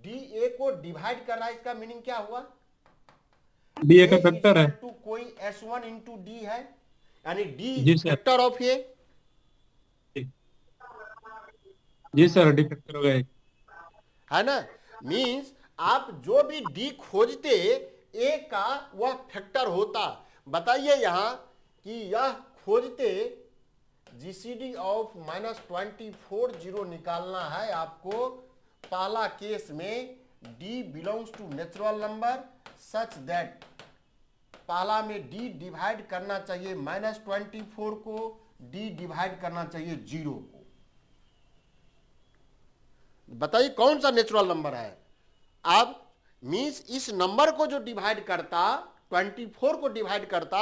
डी ए को डिवाइड कर रहा है, इसका मीनिंग क्या हुआ? डी ए का फैक्टर है। टू कोई S1 इंटू डी है, यानी डी जी सर। Factor of A. जी सर, डी फैक्टर हो गए। है ना? मींस आप जो भी डी खोजते ए का वह फैक्टर होता। बताइए यहां कि यह खोजते जीसीडी ऑफ -24 0 निकालना है आपको। पहला केस में D belongs to natural number such that पहला में डी डिवाइड करना चाहिए -24 को, डी डिवाइड करना चाहिए 0 को। बताइए कौन सा नेचुरल नंबर है? अब मींस इस नंबर को जो डिवाइड करता, 24 को डिवाइड करता,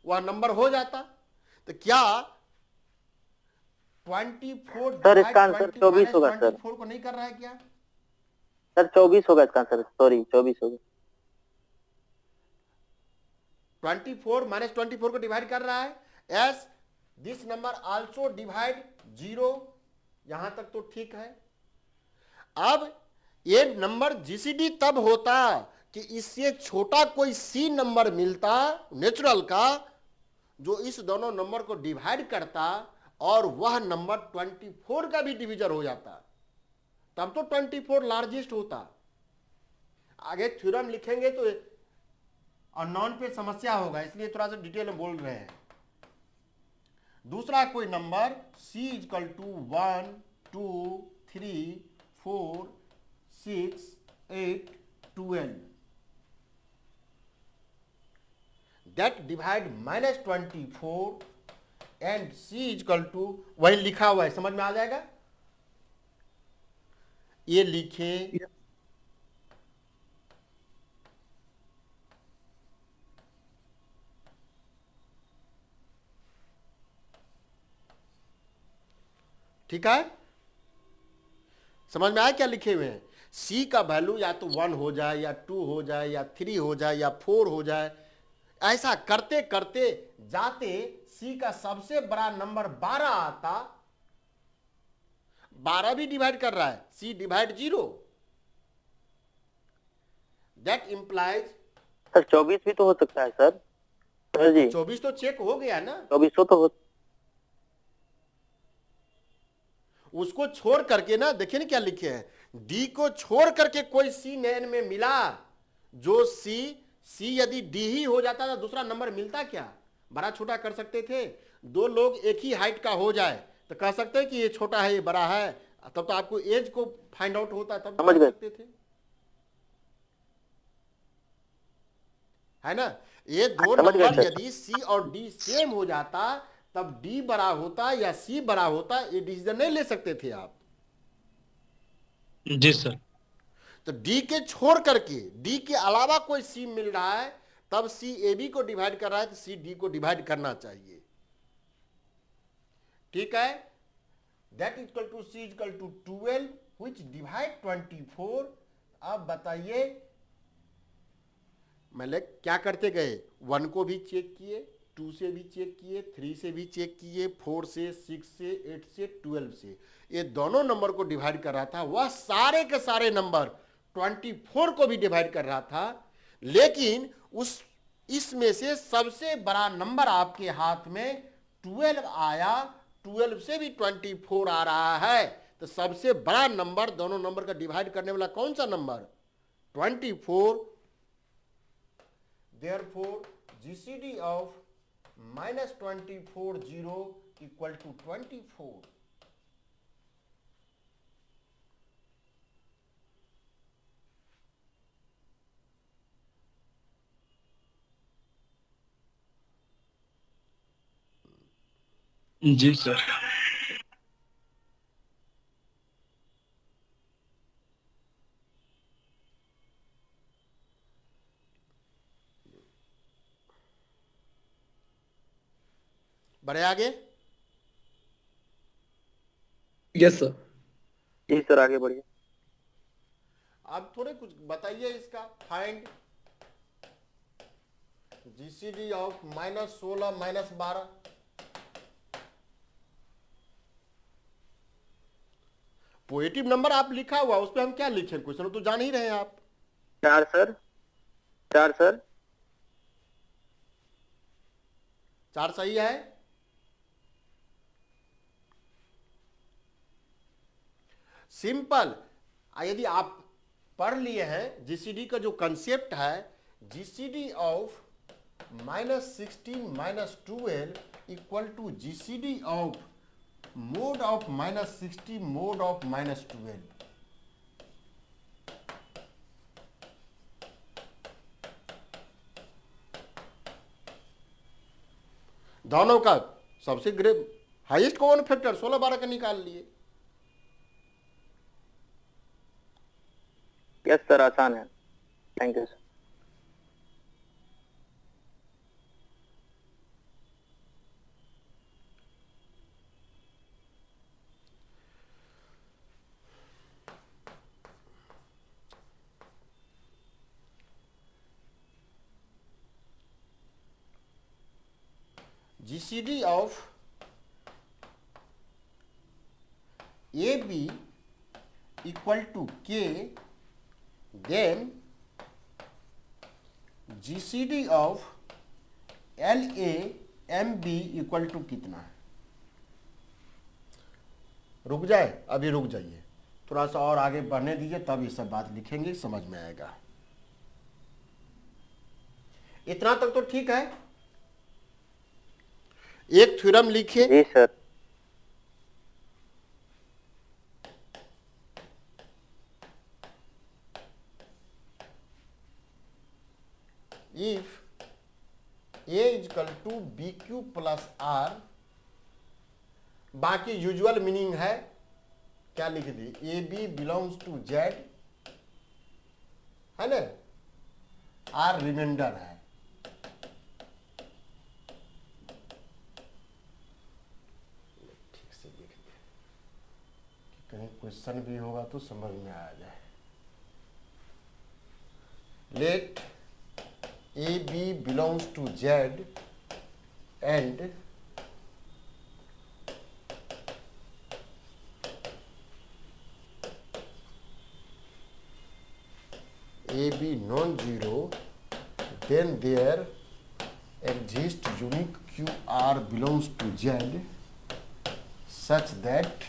वह नंबर हो जाता। तो क्या 24 सर इसका आंसर 24 होगा सर। 24 को नहीं कर रहा है क्या? सर 24 होगा इसका आंसर, सॉरी 24 होगा। 24 -24 को डिवाइड कर रहा है। S this number also divide 0, यहां तक तो ठीक है। अब ये नंबर जीसीडी तब होता कि इससे छोटा कोई सी नंबर मिलता नेचुरल का जो इस दोनों नंबर को डिवाइड करता और वह नंबर 24 का भी डिवीजर हो जाता, तब तो 24 लार्जेस्ट होता। आगे थ्योरम लिखेंगे तो अननोन पे समस्या होगा, इसलिए थोड़ा सा डिटेल में बोल रहे हैं। दूसरा कोई number c equal to 1 2 3 4 6 8 12 that divide -24 and c equal to वही लिखा हुआ है, समझ में आ जाएगा? ये लिखे ठीक है? समझ में आया क्या लिखे हुए हैं? c का वैल्यू या तो 1 हो जाए या 2 हो जाए या 3 हो जाए या 4 हो जाए। ऐसा करते करते जाते c का सबसे बड़ा नंबर 12 आता। 12 भी डिवाइड कर रहा है, c divide 0, that implies sir 24 भी तो हो सकता है सर। सर जी 24 तो चेक हो गया ना, 2400 तो हो। उसको छोड़ करके ना, देखिए ना क्या लिखे हैं, डी को छोड़ करके कोई सी नैन में मिला, जो सी यदि डी ही हो जाता था दूसरा नंबर मिलता क्या, बड़ा छोटा कर सकते थे। दो लोग एक ही हाइट का हो जाए तो कह सकते हैं कि ये छोटा है ये बड़ा है, तब तो आपको एज को फाइंड आउट होता, तब समझ कर गए। सकते थे, है ना। ये दो समझ गए नंबर सर। यदि सी और डी सेम हो जाता, तब डी बड़ा होता या सी बड़ा होता, ये डिसीजन नहीं ले सकते थे आप। जी सर। तो डी के छोड़ करके डी के अलावा कोई सी मिल रहा है, तब सी ए बी को डिवाइड कर रहा है तो सी डी को डिवाइड करना चाहिए, ठीक है। That equal to C equal to 12 which divide 24। अब बताइए, मतलब क्या करते गए, 1 को भी चेक किए, 2 से भी चेक किए, 3 से भी चेक किए, 4 से, 6 से, 8 से, 12 से, ये दोनों नंबर को डिवाइड कर रहा था। वह सारे के सारे नंबर 24 को भी डिवाइड कर रहा था, लेकिन इसमें से सबसे बड़ा नंबर आपके हाथ में 12 आया, 12 से भी 24 आ रहा है, तो सबसे बड़ा नंबर दोनों नंबर का डिवाइड करने वाला कौन सा नंबर, 24। Therefore, GCD of -24 0 equal to 24। जी सर। बढ़े आगे। Yes sir. जी सर आगे बढ़िए। अब थोड़े कुछ बताइए इसका, find GCD of -16 -12। Positive number आप लिखा हुआ, उस पर हम क्या लिखें, क्वेश्चन तो जान ही रहे हैं आप। 4 सर, 4 सर। 4 सही है। सिंपल, यदि आप पढ़ लिए हैं जीसीडी का जो कंसेप्ट है, GCD of -16 -12 equal to GCD of mod of -60 mod of -12। दोनों का सबसे हाईएस्ट कॉमन फैक्टर 16 12 का निकाल लिए। यस सर आसान है, thank you sir. GCD of AB equal to K, then GCD of LA MB equal to कितना है। रुक जाए, अभी रुक जाइए, थोड़ा सा और आगे बढ़ने दीजिए, तब ये सब बात लिखेंगे, समझ में आएगा। इतना तक तो ठीक है। एक थ्योरम लिखिए। जी sir. If A is equal to BQ plus R, बाकी यूजुअल मीनिंग है, क्या लिख दी, A B belongs to Z, है ना, आर रिमाइंडर है। ठीक से लिख दे, कहीं क्वेश्चन भी होगा तो समझ में आ जाए। Let A B belongs to Z and A B non zero then there exists unique QR belongs to Z such that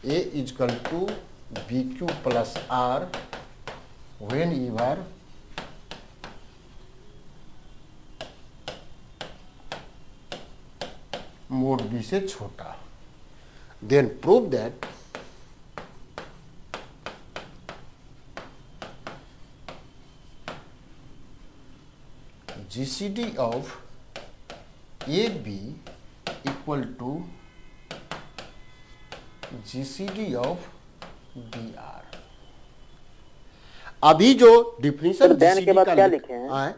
A is equal to BQ plus R whenever mode B से छोटा. Then prove that GCD of AB equal to GCD of BR. अभी जो definition then के बाद क्या लिखे हैं? हैं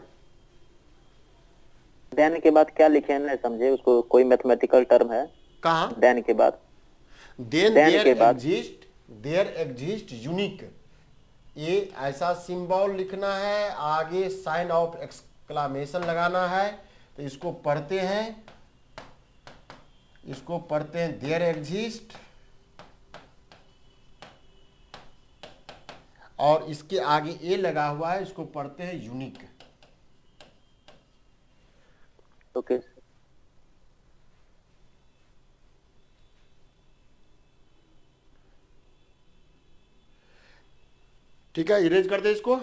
देन के बाद क्या लिखे हैं नहीं समझे, उसको कोई मैथमेटिकल टर्म है कहा? देन के बाद? देन then के बाद? There exist unique. ये ऐसा सिंबल लिखना है, आगे साइन ऑफ एक्सक्लामेशन लगाना है. तो इसको पढ़ते हैं, देयर एग्जिस्ट, और इसके आगे ए लगा हुआ है, इसको पढ़ते हैं यूनिक. ओके ठीक है, इरेज कर दे इसको.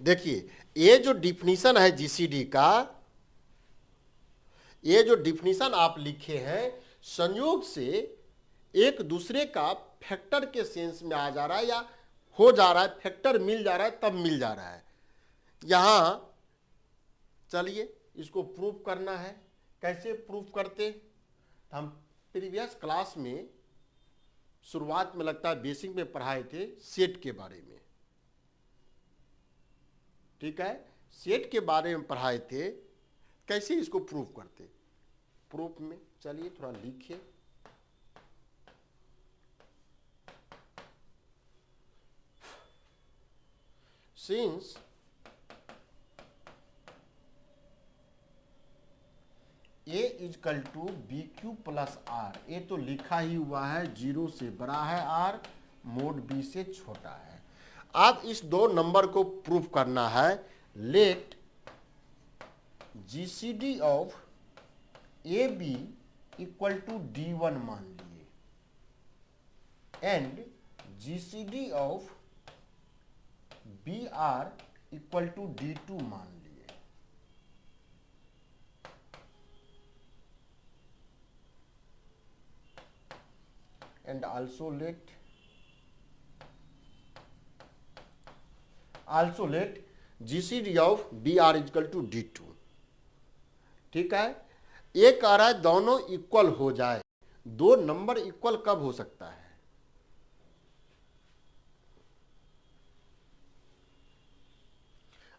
देखिए ये जो डिफिनीशन है जीसीडी का, ये जो डिफिनीशन आप लिखे हैं, संयोग से एक दूसरे का फैक्टर के सेंस में आ जा रहा है या हो जा रहा है, फैक्टर मिल जा रहा है, तब मिल जा रहा है. यहां चलिए इसको प्रूफ करना है. कैसे प्रूफ करते? हम प्रीवियस क्लास में शुरुआत में लगता है बेसिक में पढ़ाए थे सेट के बारे में. ठीक है, सेट के बारे में पढ़ाए थे. कैसे इसको प्रूफ करते? प्रूफ में चलिए थोड़ा लिखिए. Since A is equal to B Q plus R, ये तो लिखा ही हुआ है, 0 से बड़ा है R, मोड B से छोटा है. अब इस दो नंबर को प्रूफ करना है. Let GCD of AB equal to D1 मान लिए and GCD of BR equal to D2 मान लिए. And also let GCD of BR is equal to D2. ठीक है, ये कह रहा है दोनों इक्वल हो जाए. दो नंबर इक्वल कब हो सकता है?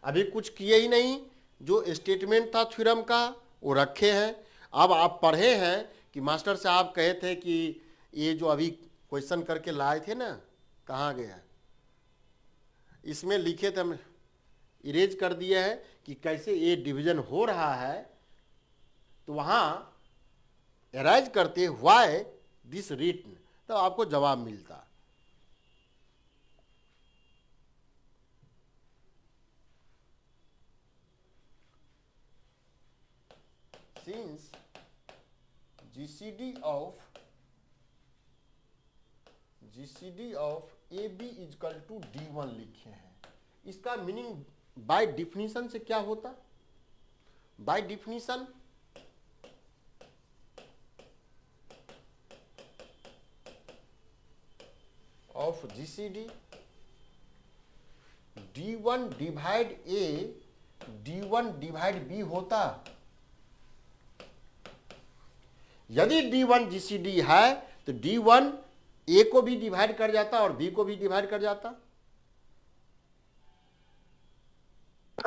अभी कुछ किए ही नहीं, जो स्टेटमेंट था थ्योरम का वो रखे हैं. अब आप पढ़े हैं कि मास्टर साहब कहे थे कि ये जो अभी क्वेश्चन करके लाए थे ना, कहाँ गया? इसमें लिखे थे, हम इरेज कर दिए हैं कि कैसे ये डिवीजन हो रहा है. तो वहाँ एराइज करते व्हाई दिस रिटन, तो आपको जवाब मिलता. Since GCD of AB is equal to D1 लिखे हैं. इसका मीनिंग बाय डिफिनीशन से क्या होता? By definition of GCD, D1 divide A D1 divide B होता. यदि D1 GCD है तो D1 A को भी डिवाइड कर जाता और B को भी डिवाइड कर जाता.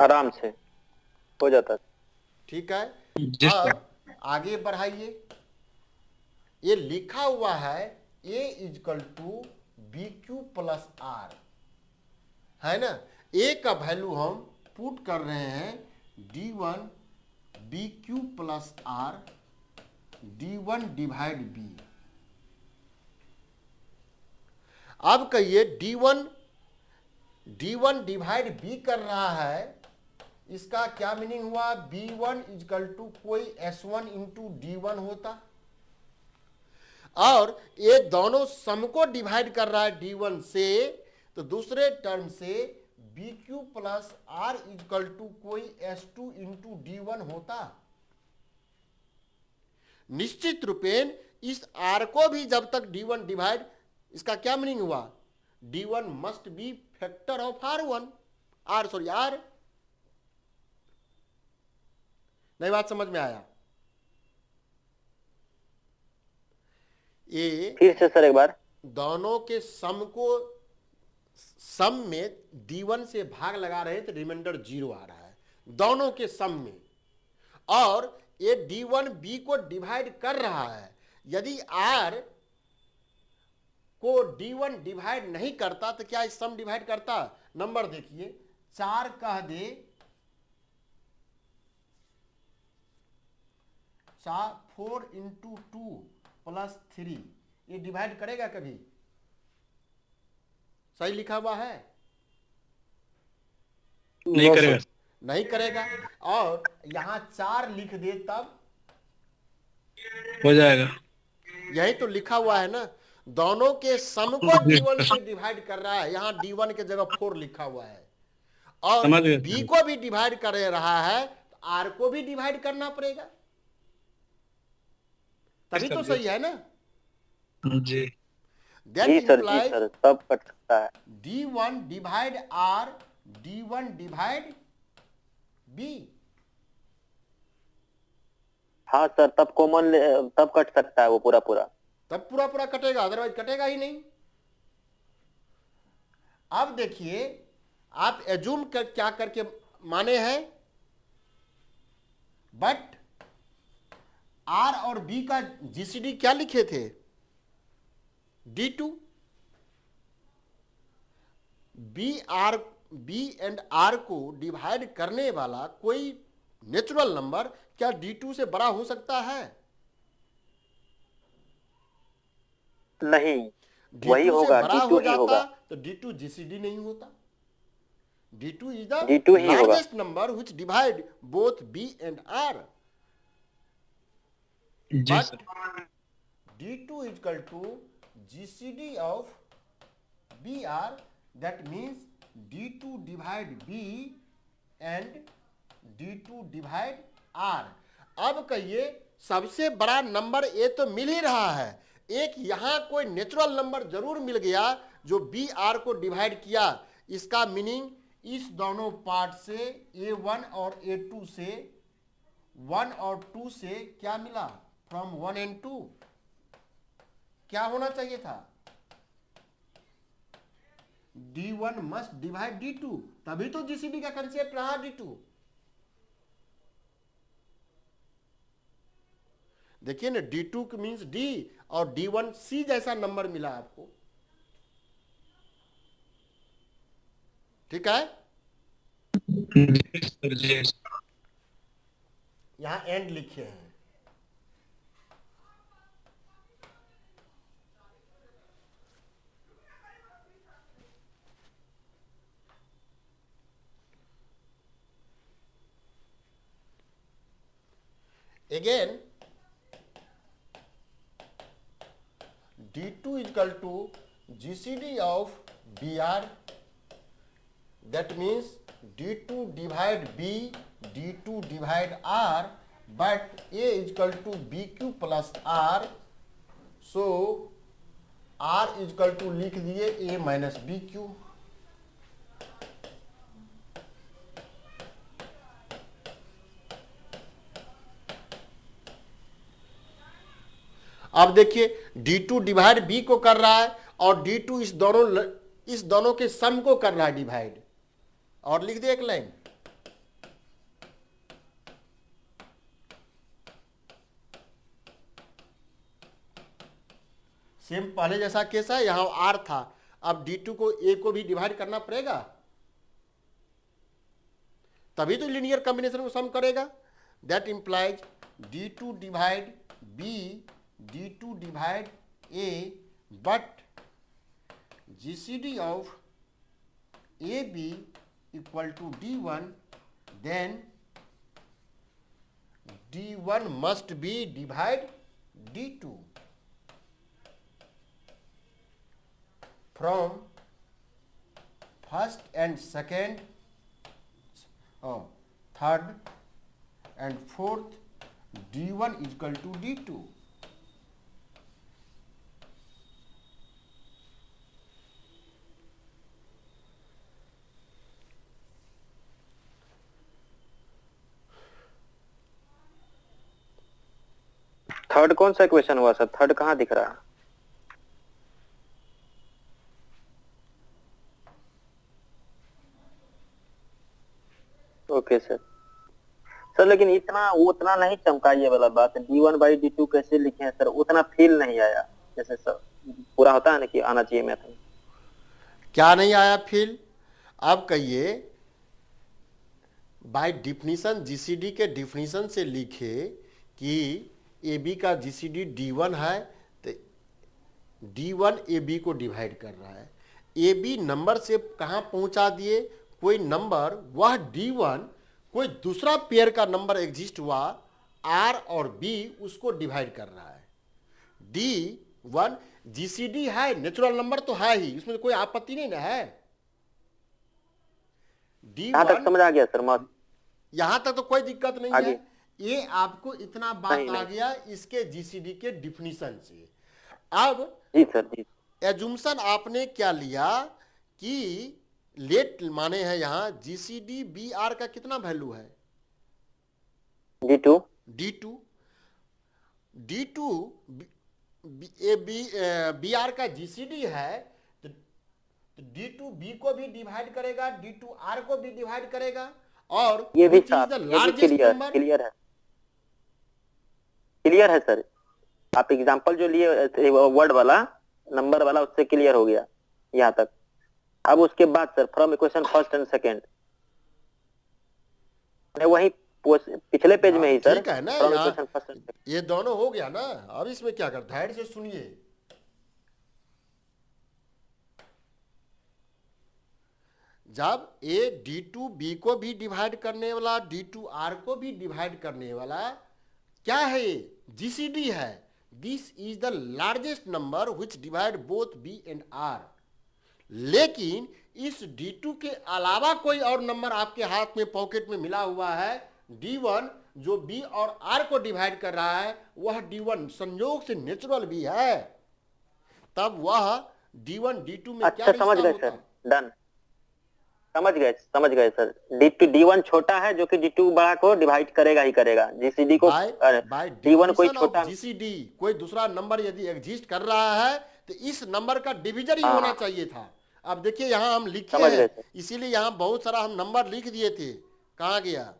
आराम से हो जाता. ठीक है, Yes, sir. अब आगे बढ़ाइए. ये लिखा हुआ है A is equal to B Q plus R, है ना. A का वैल्यू हम पुट कर रहे हैं D1 B Q plus R D1 divide B. अब कहिए D1 डिवाइड बी कर रहा है, इसका क्या मीनिंग हुआ? B1 इजकल टू कोई S1 इंटू D1 होता, और ये दोनों सम को डिवाइड कर रहा है D1 से, तो दूसरे टर्म से B Q plus R equal to कोई S2 इंटू D1 होता। निश्चित रूपेण इस R को भी जब तक D1 डिवाइड, इसका क्या मीनिंग हुआ? D1 must be factor of R1, R। नई बात समझ में आया? ये फिर से सर एक बार। दोनों के सम में D1 से भाग लगा रहे हैं तो रिमाइंडर 0 आ रहा है दोनों के सम में, और ये D1 B को डिवाइड कर रहा है। यदि R को D1 डिवाइड नहीं करता तो क्या इस सम डिवाइड करता? नंबर देखिए, 4 कह दे 4 इंटू 2 प्लस 3, ये डिवाइड करेगा कभी? सही लिखा हुआ है? नहीं करेगा। नहीं करेगा। और यहां 4 लिख दे तब हो जाएगा। यही तो लिखा हुआ है ना, दोनों के सम को D1 से डिवाइड कर रहा है, यहां D1 के जगह 4 लिखा हुआ है, और समझ गए। B को भी डिवाइड कर रहा है तो R को भी डिवाइड करना पड़ेगा, तभी तो सही है ना? जी That जी सर, implies जी सर, सब कट सकता है। D1 divide R, D1 divide B। हाँ सर, तब कॉमन तब कट सकता है वो पूरा पूरा। तब पूरा पूरा कटेगा, अदरवाइज कटेगा ही नहीं। अब देखिए, आप एज्यूम क्या करके माने हैं, बट R और B का जीसीडी क्या लिखे थे? D2। B एंड R को डिवाइड करने वाला कोई नेचुरल नंबर क्या D2 से बड़ा हो सकता है? नहीं, D2 वही से होगा, बड़ा D2 हो ही जाता होगा। तो D2 जीसीडी नहीं होता। D2 is the D2 ही होगा। largest number which divide both B and R. जी But sir. D2 is equal to GCD of BR, that means D2 divide B and D2 divide R। अब कहिए, सबसे बड़ा number A तो मिल ही रहा है, एक यहां कोई नेचुरल नंबर जरूर मिल गया जो बी आर को डिवाइड किया। इसका मीनिंग इस दोनों पार्ट से A1 और A2 से 1 और 2 से क्या मिला? फ्रॉम 1 एंड 2 क्या होना चाहिए था? D1 मस्ट डिवाइड D2, तभी तो जीसीडी का कंसेप्ट रहा D2। देखिए ना, D2 के मीन्स D और D1 C जैसा नंबर मिला आपको, ठीक है? जी सर, जी। यहां एंड लिखे हैं। Again, D2 is equal to GCD of BR, that means D2 divide B, D2 divide R, but A is equal to BQ plus R, so R is equal to लिख दिए A minus BQ। अब देखिए, D2 divide B को कर रहा है और D2 इस दोनों के सम को कर रहा है डिवाइड, और लिख दे एक लाइन। सेम पहले जैसा केस है, यहां R था, अब D2 को A को भी डिवाइड करना पड़ेगा, तभी तो लीनियर कॉम्बिनेशन को सम करेगा। that implies D2 divide B, D2 divide A, but GCD of AB equal to D1, then D1 must be divide D2. From first and second, third and fourth, D1 is equal to D2. Third कौन सा question हुआ sir? Third कहाँ दिख रहा है? Okay sir. Sir लेकिन इतना उतना नहीं चमका ये वाला बात, D1/D2 कैसे लिखे हैं सर? उतना फील नहीं आया जैसे सर पूरा होता है ना कि आना चाहिए मैथ में। क्या नहीं आया फील? अब कहिए बाय डिफिनीशन जीसीडी के डिफिनीशन से लिखे कि ए बी का जीसीडी D1 है, तो D1 ए बी को डिवाइड कर रहा है। ए बी नंबर से कहाँ पहुंचा दिए? कोई नंबर वह D1 कोई दूसरा पेयर का नंबर एग्जिस्ट हुआ R और B, उसको डिवाइड कर रहा है। D1 जीसीडी है, नेचुरल नंबर तो है ही, इसमें कोई आपत्ति नहीं ना है। यहाँ तक समझ आ गया सर मत? यहां तक तो कोई दिक्कत नहीं आगे। है। ये आपको इतना बात आ गया इसके जीसीडी के डिफिनीशन से। अब जी सर जी। एजुम्पशन आपने क्या लिया कि लेट माने हैं यहाँ जीसीडी बी आर का कितना वैल्यू है? D2 बी आर का जीसीडी है, तो D2 बी को भी डिवाइड करेगा, D2 आर को भी डिवाइड करेगा, और ये भी which is the ये भी largest number? क्लियर है सर। आप एग्जांपल जो लिए वर्ड वाला नंबर वाला उससे क्लियर हो गया यहाँ तक। अब उसके बाद sir from equation first and second, वही पिछले पेज में ही सर। ठीक है ना, from यहाँ equation first and second। ये दोनों हो गया ना। अब इसमें क्या कर, धैर्य से सुनिए। जब ए D2 B को भी डिवाइड करने वाला, D2 R को भी डिवाइड करने वाला, क्या है ये? जीसीडी है। This is the largest number which divide both B and R। लेकिन इस D2 के अलावा कोई और नंबर आपके हाथ में पॉकेट में मिला हुआ है, D1, जो B और R को डिवाइड कर रहा है, वह D1 संयोग से नेचुरल भी है, तब वह D1 D2 में क्या अच्छा समझ रिश्ता गए होता? सर, डन, समझ गए सर। D1 छोटा है जो कि D2 बड़ा को डिवाइड करेगा ही करेगा। जीसीडी को बाय D1 कोई छोटा जीसीडी कोई दूसरा नंबर यदि एग्जिस्ट कर रहा है तो इस नंबर का डिविजन ही होना चाहिए था। अब देखिए यहाँ हम लिखे हैं, इसीलिए यहाँ बहुत सारा हम नंबर लिख दिए थे। कहाँ गया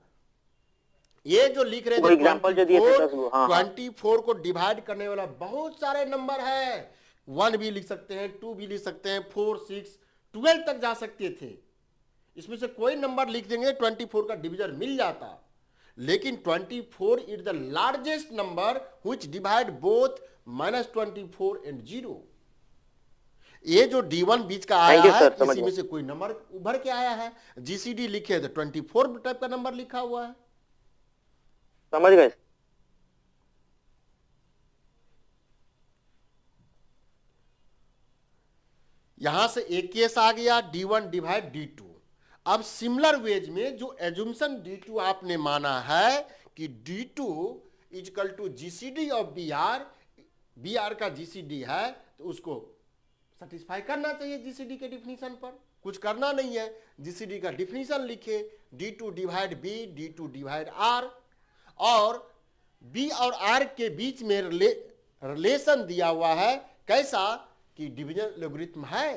ये जो लिख रहे थे? एग्जांपल जो दिए थे 24 को डिवाइड करने वाला बहुत सारे नंबर है। 1 भी लिख सकते हैं, 2 भी लिख सकते हैं, 4, 6, 12 तक जा सकते थे। इसमें से कोई नंबर लिख देंगे 24 का डिवीजन मिल जाता। लेकिन 24 is the largest number which divide both -24 and 0। ये जो D1 बीच का आया है, इसी में से कोई नंबर उभर के आया है। जीसीडी लिखे तो 24 टाइप का नंबर लिखा हुआ है। समझ गए। यहां से एक केस आ गया D1 डिवाइड D2। अब सिमिलर वेज में जो एजुम्पशन D2 आपने माना है कि D2 is equal to GCD of B R का जीसीडी है, तो उसको सेटिस्फाई करना चाहिए जीसीडी के डिफिनीशन पर। कुछ करना नहीं है, जीसीडी का डिफिनीशन लिखे, D2 divide B, D2 divide R, और B और R के बीच में रिलेशन दिया हुआ है। कैसा कि डिवीजन लोगरिथम है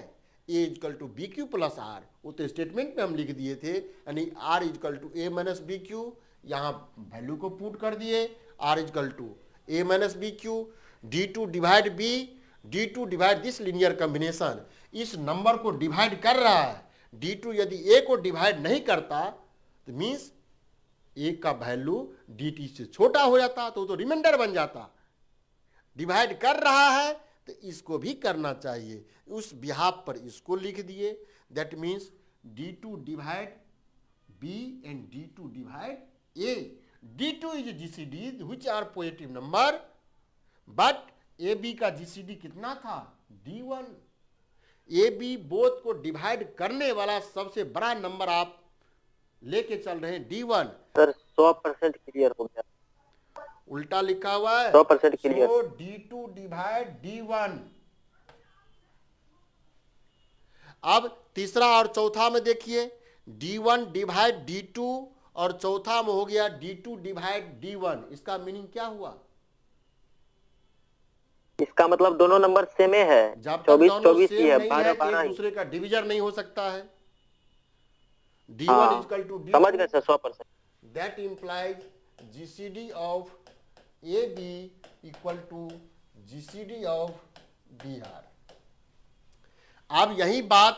A equal to B Q plus R। वो तो स्टेटमेंट में हम लिख दिए थे, यानी R equal to A minus B Q. यहाँ वैल्यू को पुट कर दिए, R equal to A minus B Q. D2 divide B, D2 divide this linear combination, इस नंबर को डिवाइड कर रहा है। D2 यदि A को डिवाइड नहीं करता तो मीन्स ए का वैल्यू dt से छोटा हो जाता तो रिमाइंडर बन जाता। डिवाइड कर रहा है तो इसको भी करना चाहिए, उस बिहाफ पर इसको लिख दिए। That means d2 divide b and d2 divide a। d2 is GCD which are positive number, but ab का जीसीडी कितना था, d1। ab बोथ को डिवाइड करने वाला सबसे बड़ा नंबर आप लेके चल रहे हैं d1। सर 100% क्लियर हो गया, उल्टा लिखा हुआ है 100% clear. so d2 divide d1। अब तीसरा और चौथा में देखिए, d1 डिवाइड d2 और चौथा में हो गया d2 डिवाइड d1। इसका मीनिंग क्या हुआ, इसका मतलब दोनों नंबर सेम है, जब तक 24 दोनों 24 सेम ही है, नहीं 12 है 12 एक ही। दूसरे का डिवीजन नहीं हो सकता है। d1 हाँ, इक्वल टू समझ d2, गए sir 100%। that implies GCD of AB equal to GCD of BR। अब यही बात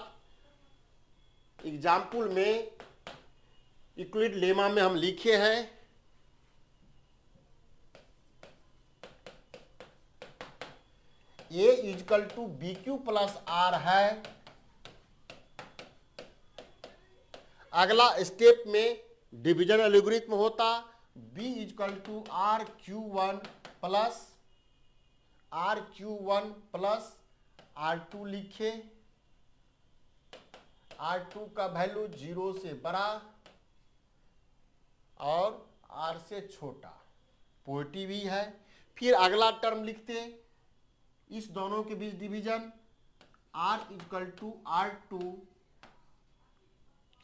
एग्जाम्पल में यूक्लिड लेमा में हम लिखे हैं। A equal to BQ plus R है। अगला स्टेप में डिवीजन एल्गोरिथम होता, b equal to RQ1 plus R2 लिखे। R2 का वैल्यू 0 से बड़ा और R से छोटा, पॉजिटिव ही है। फिर अगला टर्म लिखते, इस दोनों के बीच division, R equal to R2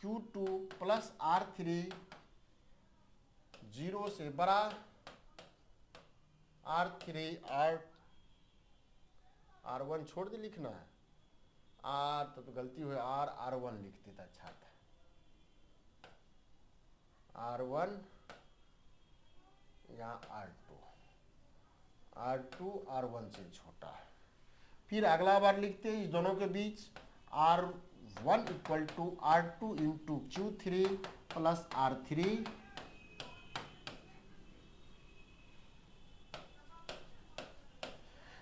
Q2 plus R3 0 से बड़ा, R3 R1 छोड़ दे लिखना है, R तो गलती हुई, R1 लिखते तो अच्छा था। R1 यहाँ R2 R1 से छोटा। फिर अगला बार लिखते हैं इस दोनों के बीच R1 equal to R2 into Q3 plus R3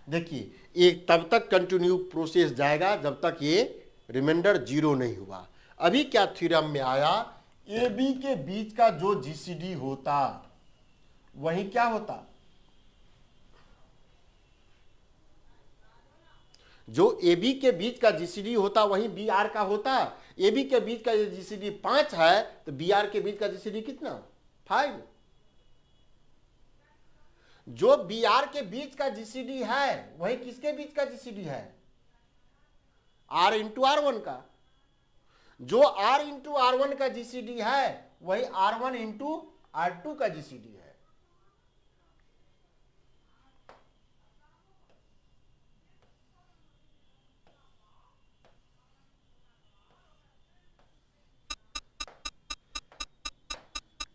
देखिए एक तब तक कंटिन्यू प्रोसेस जाएगा जब तक ये रिमाइंडर 0 नहीं हुआ। अभी क्या थ्योरम में आया, ए बी के बीच का जो जीसीडी होता वही क्या होता, जो ए बी के बीच का जीसीडी होता वही बी आर का होता। ए बी के बीच का जीसीडी 5 है तो बी आर के बीच का जीसीडी कितना, 5। जो बी आर के बीच का जीसीडी है वही किसके बीच का जीसीडी है, आर इंटू आर वन का। जो आर इंटू आर वन का जीसीडी है वही R one into R two का जीसीडी है।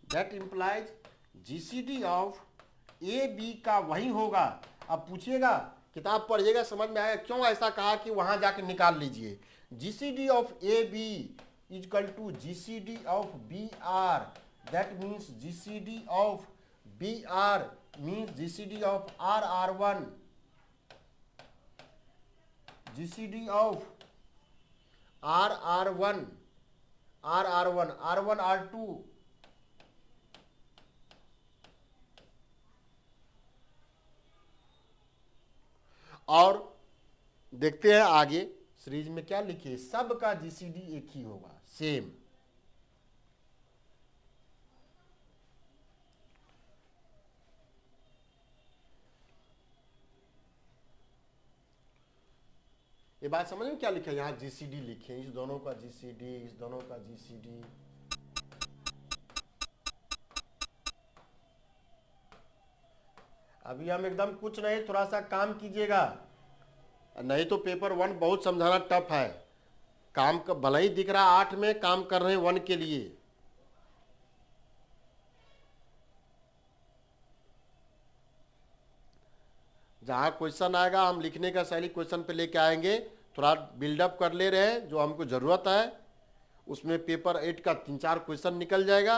That implies GCD of A B का वही होगा। अब पूछिएगा, किताब पढ़िएगा समझ में आएगा क्यों ऐसा कहा कि वहां जाके निकाल लीजिए। GCD of A B equal to GCD of B R, that means GCD of B R means GCD of R R one, GCD of R R one, R R one, R one R two, और देखते हैं आगे series में क्या लिखे, सबका GCD एक ही होगा, सेम। ये बात समझ में क्या लिखा है, यहां जीसीडी लिखे, इस दोनों का जीसीडी, इस दोनों का जीसीडी। अभी हम एकदम कुछ नहीं, थोड़ा सा काम कीजिएगा, नहीं तो पेपर 1 बहुत समझाना टफ है। काम का भले ही दिख रहा 8 में, काम कर रहे हैं 1 के लिए। जहां क्वेश्चन आएगा हम लिखने का शैली क्वेश्चन पे लेके आएंगे, थोड़ा बिल्डअप कर ले रहे हैं जो हमको जरूरत है। उसमें पेपर 8 का 3-4 क्वेश्चन निकल जाएगा।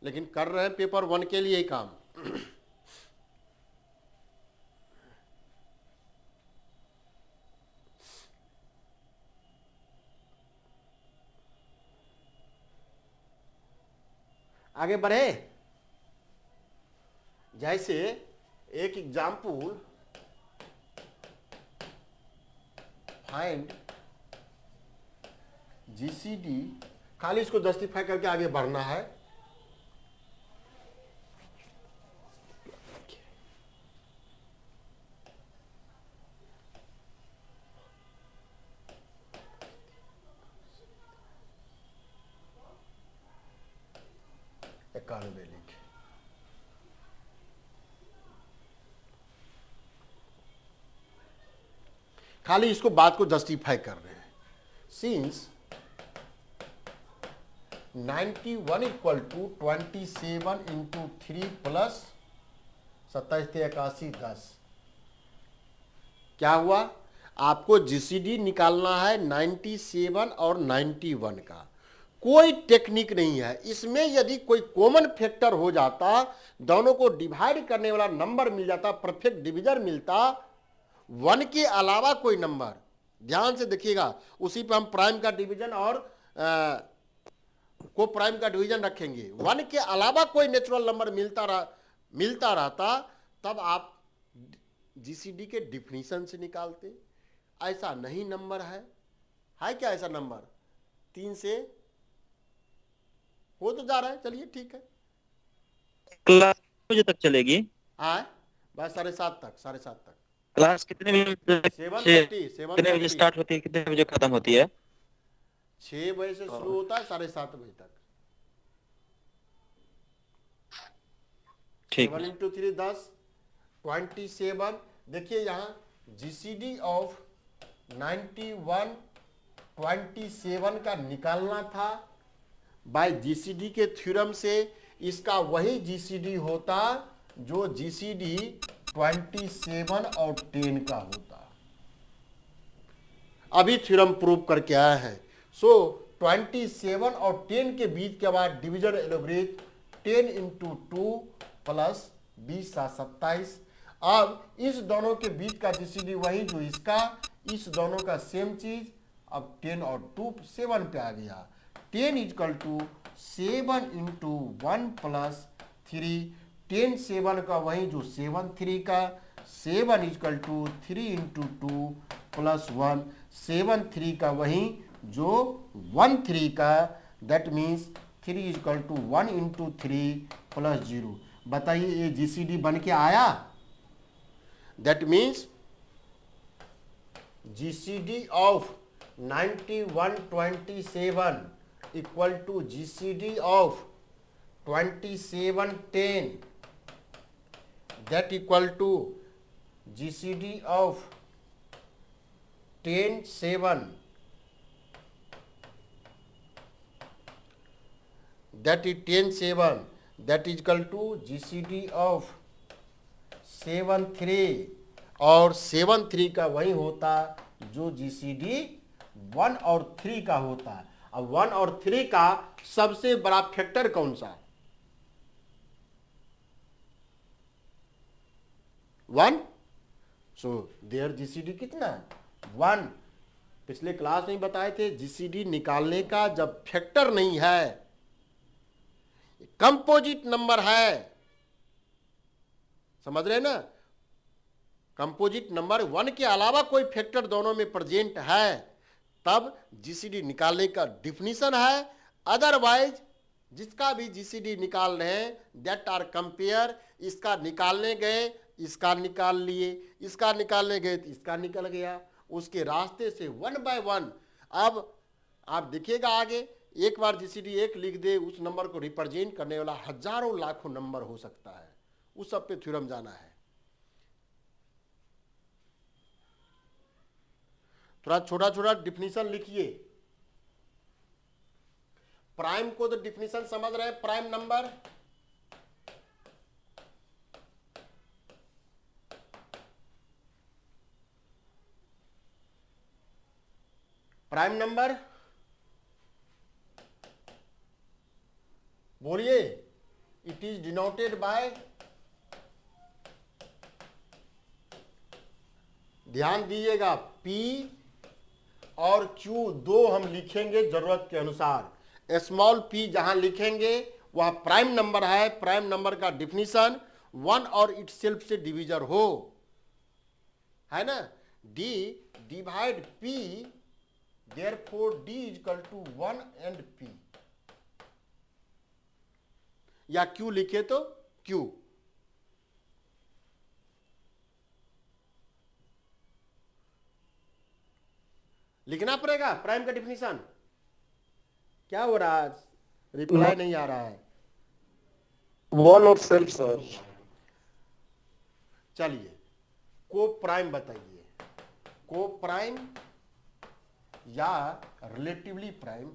लेकिन कर रहे हैं पेपर 1 के लिए ही काम। आगे बढ़े। जैसे एक एग्जाम्पल, फाइंड जीसीडी, खाली इसको जस्टिफाई करके आगे बढ़ना है। इक्यानवे लिखे, खाली इसको बात को जस्टिफाई कर रहे हैं। Since 91 equal to 27 into 3 plus 27 81 10, क्या हुआ? आपको जीसीडी निकालना है 97 और 91 का। कोई टेक्निक नहीं है इसमें। यदि कोई कॉमन फैक्टर हो जाता, दोनों को डिवाइड करने वाला नंबर मिल जाता, परफेक्ट डिवीजर मिलता, 1 के अलावा कोई नंबर, ध्यान से देखिएगा, उसी पे हम प्राइम का डिवीजन और को प्राइम का डिवीजन रखेंगे। 1 के अलावा कोई नेचुरल नंबर मिलता रहता, तब आप जीसीडी के डिफिनीशन से निकालते। ऐसा नहीं नंबर है क्या ऐसा नंबर? 3 से हो तो जा रहा है, चलिए ठीक है। क्लास बजे तक चलेगी? आए बस 7:30 तक, 7:30 तक। क्लास कितने बजे कितने बजे स्टार्ट होती है, कितने बजे खत्म होती है? 6 बजे से शुरू होता है, 7:30 बजे तक। ठीक 7 इंटू 3 10, 27। देखिए यहाँ जीसीडी ऑफ 91 27 का निकालना था। बाय जीसीडी के थ्योरम से इसका वही जीसीडी होता जो जीसीडी 27 और 10 का होता। अभी थ्योरम प्रूव करके आया है। सो 27 और 10 के बीच के बाद डिवीजन एलोब्रेज 10 इंटू 2 प्लस 20 27। अब इस दोनों के बीच का जीसीडी वही जो इसका, इस दोनों का सेम चीज। अब 10 और 2 7 पे आ गया। 10 इक्वल टू 7 इंटू 1 प्लस 3। 10 7 का वही जो 7 3 का। 7 इक्वल टू 3 इंटू 2 प्लस 1। 7 3 का वही जो 1 3 का। That means 3 equal to 1 into 3 plus 0। बताइए ये जीसीडी बन के आया? That means GCD of 91 27 equal to GCD of 27 10, that equal to GCD of 10 7, that is 10 7, that is equal to GCD of 7 3, और 7 3 का वही होता जो GCD 1 और 3 का होता है। अब 1 और 3 का सबसे बड़ा फैक्टर कौन सा? 1। सो देयर जीसीडी कितना है? 1। पिछले क्लास में बताए थे जीसीडी निकालने का जब फैक्टर नहीं है, कंपोजिट नंबर है, समझ रहे ना? कंपोजिट नंबर 1 के अलावा कोई फैक्टर दोनों में प्रेजेंट है, तब जीसीडी निकालने का डिफिनीशन है। अदरवाइज जिसका भी जीसीडी निकाल रहे हैं दैट आर कंपेयर, इसका निकालने गए इसका निकाल लिए, इसका निकालने गए तो इसका निकल गया, उसके रास्ते से 1 बाय 1। अब आप देखिएगा आगे, एक बार जीसीडी 1 लिख दे, उस नंबर को रिप्रेजेंट करने वाला हजारों लाखों नंबर हो सकता है। उस सब पे थ्योरम जाना है। थोड़ा छोटा छोटा डिफिनीशन लिखिए। प्राइम को तो डिफिनीशन समझ रहे हैं, प्राइम नंबर। प्राइम नंबर बोलिए। इट इज डिनोटेड बाय, ध्यान दीजिएगा, P और Q दो हम लिखेंगे जरूरत के अनुसार। स्मॉल p जहां लिखेंगे वह प्राइम नंबर है, प्राइम नंबर का डिफिनीशन 1 और इटसेल्फ से डिवीजर हो, है ना। D divide P, therefore D is equal to 1 and P, या Q लिखे तो Q। लिखना पड़ेगा प्राइम का डिफिनीशन। क्या हो रहा है, रिप्लाई नहीं आ रहा है। वन और सेल्फ सर। चलिए को प्राइम बताइए, को प्राइम या relatively prime.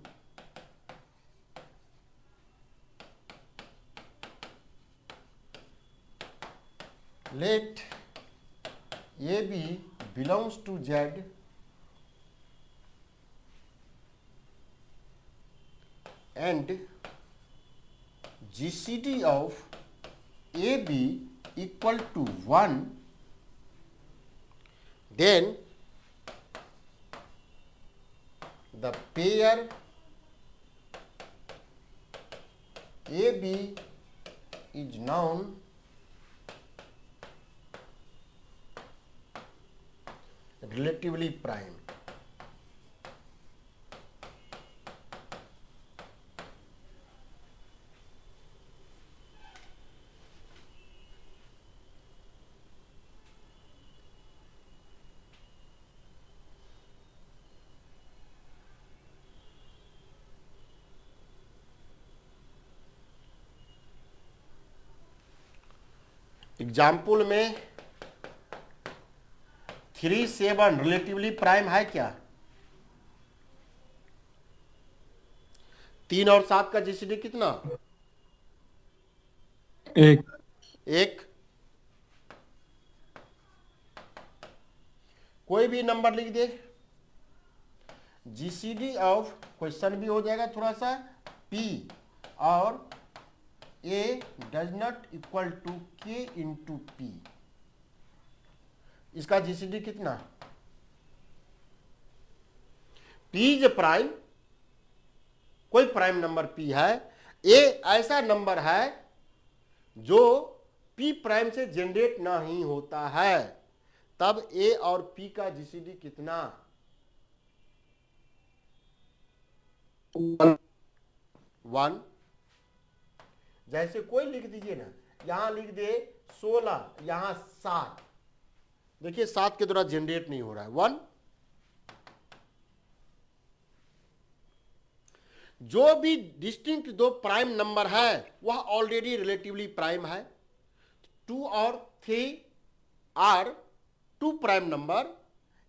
Let A B belongs to Z and GCD of AB equal to 1, then the pair AB is known relatively prime। Example में 3, 7 रिलेटिवली प्राइम है क्या? 3 और 7 का जीसीडी कितना? एक। कोई भी नंबर लिख दे, जीसीडी ऑफ क्वेश्चन भी हो जाएगा थोड़ा सा, P और A does not equal to K into P। इसका जीसीडी कितना? P इज प्राइम, कोई प्राइम नंबर P है, A ऐसा नंबर है जो P प्राइम से जनरेट नहीं होता है, तब A और P का जीसीडी कितना? 1। जैसे कोई लिख दीजिए ना, यहां लिख दे 16, यहां 7, देखिए 7 के द्वारा जनरेट नहीं हो रहा है, 1। जो भी डिस्टिंक्ट दो प्राइम नंबर है वह ऑलरेडी रिलेटिवली प्राइम है। 2 और 3 are 2 prime number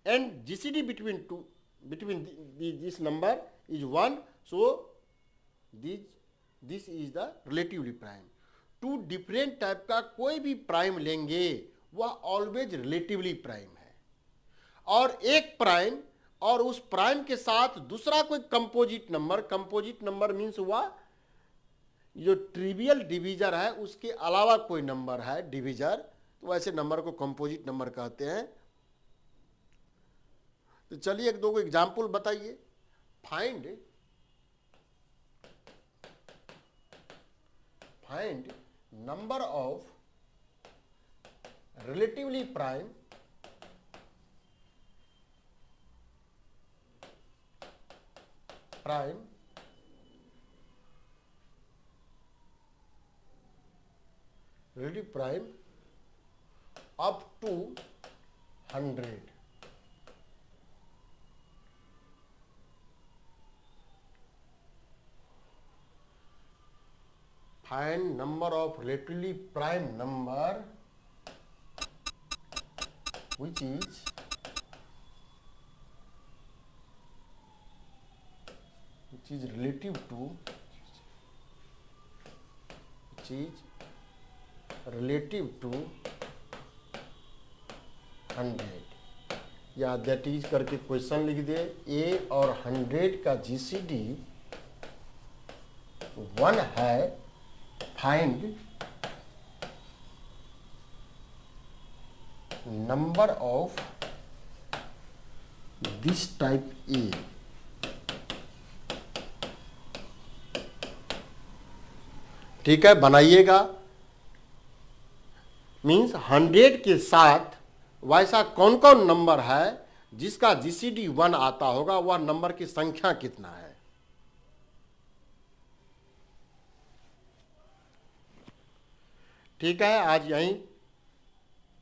and GCD between this number is 1, so this is the relatively prime. 2 different type का कोई भी प्राइम लेंगे वह ऑलवेज रिलेटिवली प्राइम है, और एक प्राइम और उस प्राइम के साथ दूसरा कोई कंपोजिट नंबर मीन्स हुआ जो ट्रिवियल डिवीजर है उसके अलावा कोई नंबर है डिवीजर, तो वैसे नंबर को कंपोजिट नंबर कहते हैं। तो चलिए एक दो को एग्जाम्पल बताइए। Find number of relatively prime relative prime up to 100। find number of relatively prime number which is relative to 100, या दैट इज करके क्वेश्चन लिख दे। A और 100 का जीसीडी 1 है, find number of this type A. ठीक है, बनाइएगा। मीन्स 100 के साथ वैसा कौन कौन नंबर है जिसका जीसीडी 1 आता होगा, वह नंबर की संख्या कितना है। ठीक है, आज यहीं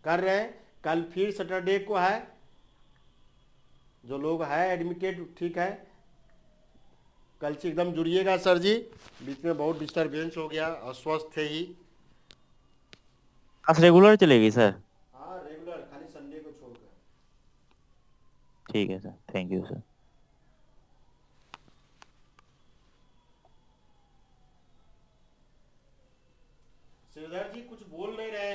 कर रहे हैं। कल फिर सैटरडे को है, जो लोग है एडमिटेड, ठीक है, कल से एकदम जुड़िएगा सर जी। बीच में बहुत डिस्टरबेंस हो गया, अस्वस्थ थे ही। क्लास रेगुलर चलेगी सर? हाँ रेगुलर, खाली संडे को छोड़कर। ठीक है sir, thank you sir. Shridhar ji कुछ बोल नहीं रहे